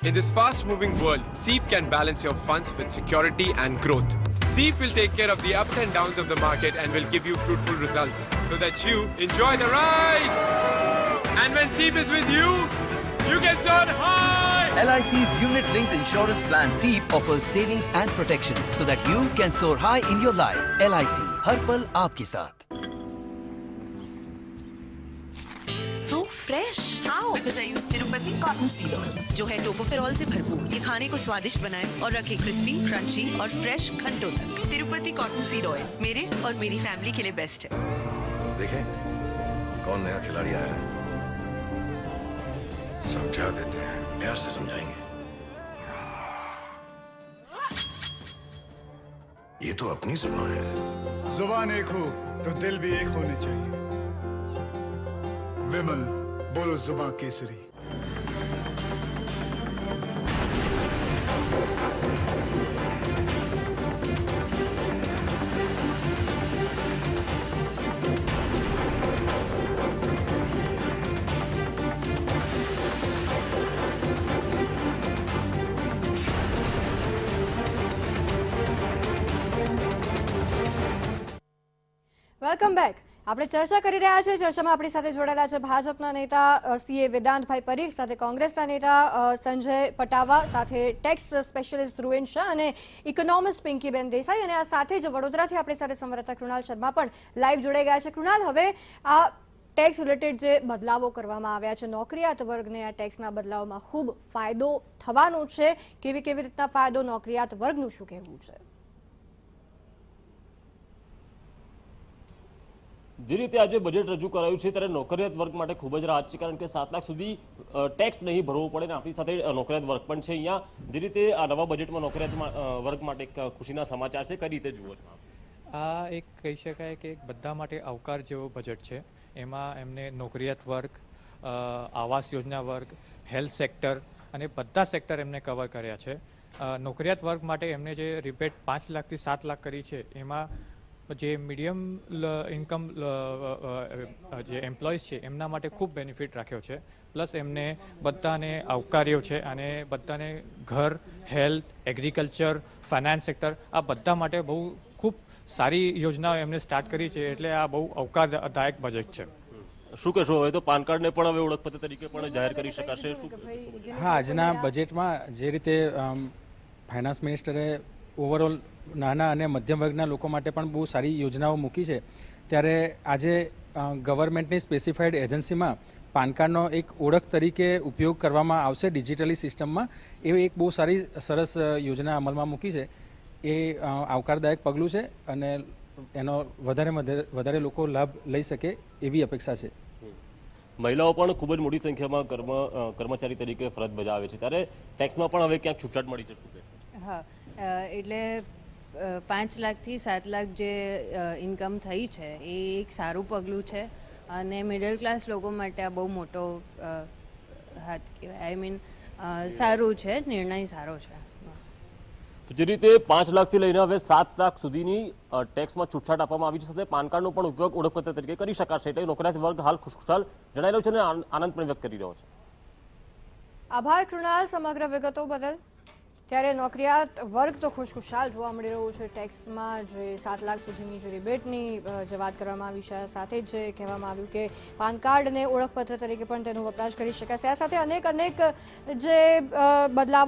In this fast-moving world, SEEP can balance your funds with security and growth. SEEP will take care of the ups and downs of the market and will give you fruitful results so that you enjoy the ride. And when SEEP is with you, you can soar high. LIC's unit-linked insurance plan SEEP offers savings and protection so that you can soar high in your life. LIC, हर पल आपके साथ. So fresh. How? Because I use Tirupati cotton seed oil, जो है tocopherol से भरपूर. ये खाने को स्वादिष्ट बनाए और रखे क्रिस्पी, क्रंची और फ्रेश घंटों तक. तिरुपति कॉटन सीड ऑयल मेरे और मेरी फैमिली के लिए बेस्ट है. देखें कौन नया खिलाड़ी आया है. समझा देते हैं, प्यार से समझाएंगे. ये तो अपनी जुबान है. जुबान एक हो तो दिल भी एक होने चाहिए. विमल, बोलो जुबान केसरी. Welcome back. આપણે ચર્ચા કરી રહ્યા છીએ. ચર્ચામાં આપણી સાથે જોડાયેલા છે ભાજપના નેતા સીએ વેદાંતભાઈ પરીખ, સાથે કોંગ્રેસના નેતા સંજય પટાવા, સાથે ટેક્સ સ્પેશિયલિસ્ટ ધ્રુવેન શાહ અને ઇકોનોમિસ્ટ પિંકીબેન દેસાઈ, અને આ સાથે જ વડોદરાથી આપણી સાથે સંવાદદાતા કૃણાલ શર્મા પણ લાઈવ જોડાઈ ગયા છે. કૃણાલ, હવે આ ટેક્સ રિલેટેડ જે બદલાવો કરવામાં આવ્યા છે, નોકરિયાત વર્ગને આ ટેક્સના બદલાવમાં ખૂબ ફાયદો થવાનો છે. કેવી રીતના ફાયદો, નોકરિયાત વર્ગનું શું કહેવું છે? જે રીતે આજે બજેટ રજૂ કરાયું છે ત્યારે નોકરિયાત વર્ગ માટે ખૂબ જ રાહત છે, કારણ કે 7 લાખ સુધી ટેક્સ નહીં ભરવો પડે. આપણી સાથે નોકરિયાત વર્ગ પણ છે અહીંયા. જે રીતે આ નવા બજેટમાં નોકરિયાત વર્ગ માટે એક ખુશીના સમાચાર છે, કઈ રીતે જુઓ છો? આ એક કહી શકાય કે બધા માટે આવકાર જેવો બજેટ છે. એમાં એમને નોકરિયાત વર્ગ, આવાસ યોજના વર્ગ, હેલ્થ સેક્ટર અને બધા સેક્ટર એમને કવર કર્યા છે. નોકરિયાત વર્ગ માટે એમને જે રિબેટ 5 લાખથી 7 લાખ કરી છે, એમાં જે મીડિયમ ઇન્કમ જે એમ્પ્લોઈઝ છે એમના માટે ખૂબ બેનિફિટ રાખ્યો છે. પ્લસ એમને બધાને આવકાર્યો છે અને બધાને ઘર, હેલ્થ, એગ્રીકલ્ચર, ફાઇનાન્સ સેક્ટર આ બધા માટે બહુ ખૂબ સારી યોજનાઓ એમને સ્ટાર્ટ કરી છે. એટલે આ બહુ આવકારદાયક બજેટ છે. શું કહેશો? હવે તો પાન કાર્ડને પણ હવે ઓળખપત્ર તરીકે પણ જાહેર કરી શકાશે. હા, આજના બજેટમાં જે રીતે ફાઇનાન્સ મિનિસ્ટરે ઓવરઓલ નાના અને મધ્યમ વર્ગના લોકો માટે પણ બહુ સારી યોજનાઓ મૂકી છે, ત્યારે આજે ગવર્મેન્ટની સ્પેસિફાઈડ એજન્સીમાં પાન કાર્ડનો એક ઓળખ તરીકે ઉપયોગ કરવામાં આવશે ડિજિટલી સિસ્ટમમાં. એ એક બહુ સારી સરસ યોજના અમલમાં મૂકી છે. એ આવકારદાયક પગલું છે અને એનો વધારે લોકો લાભ લઈ શકે એવી અપેક્ષા છે. મહિલાઓ પણ ખૂબ જ મોટી સંખ્યામાં કર્મચારી તરીકે ફરજ બજાવે છે, ત્યારે ટેક્સમાં પણ હવે ક્યાંક છૂટછાટ મળી જશે. હા, એટલે 5 લાખથી 7 લાખ જે ઇન્કમ થઈ છે એ એક સારું પગલું છે અને મિડલ ક્લાસ લોકો માટે આ બહુ મોટો હાથ કહેવાય. આઈ મીન સારું છે, નિર્ણય સારો છે. જે રીતે 5 લાખથી લઈને હવે 7 લાખ સુધીની ટેક્સમાં છૂટછાટ આપવામાં આવી છે, સાથે પાન કાર્ડનો પણ ઉપયોગ ઓળખપત્ર તરીકે કરી શકાશે. એટલે નોકરિયાત વર્ગ હાલ ખુશખુશાલ જણાઈ રહ્યો છે અને આનંદ પણ વ્યક્ત કરી રહ્યો છે. આભાર કૃણાલ સમગ્ર વિગતો બદલ. ત્યારે નોકરિયાત વર્ગ તો ખુશખુશાલ જોવા મળી રહ્યું છે. ટેક્સમાં જે 7 લાખ સુધીની જે રિબેટની જે વાત કરવામાં આવી છે, સાથે જ જે કહેવામાં આવ્યું કે પાન કાર્ડને ઓળખપત્ર તરીકે પણ તેનો વપરાશ કરી શકાશે. આ સાથે અનેક જે બદલાવો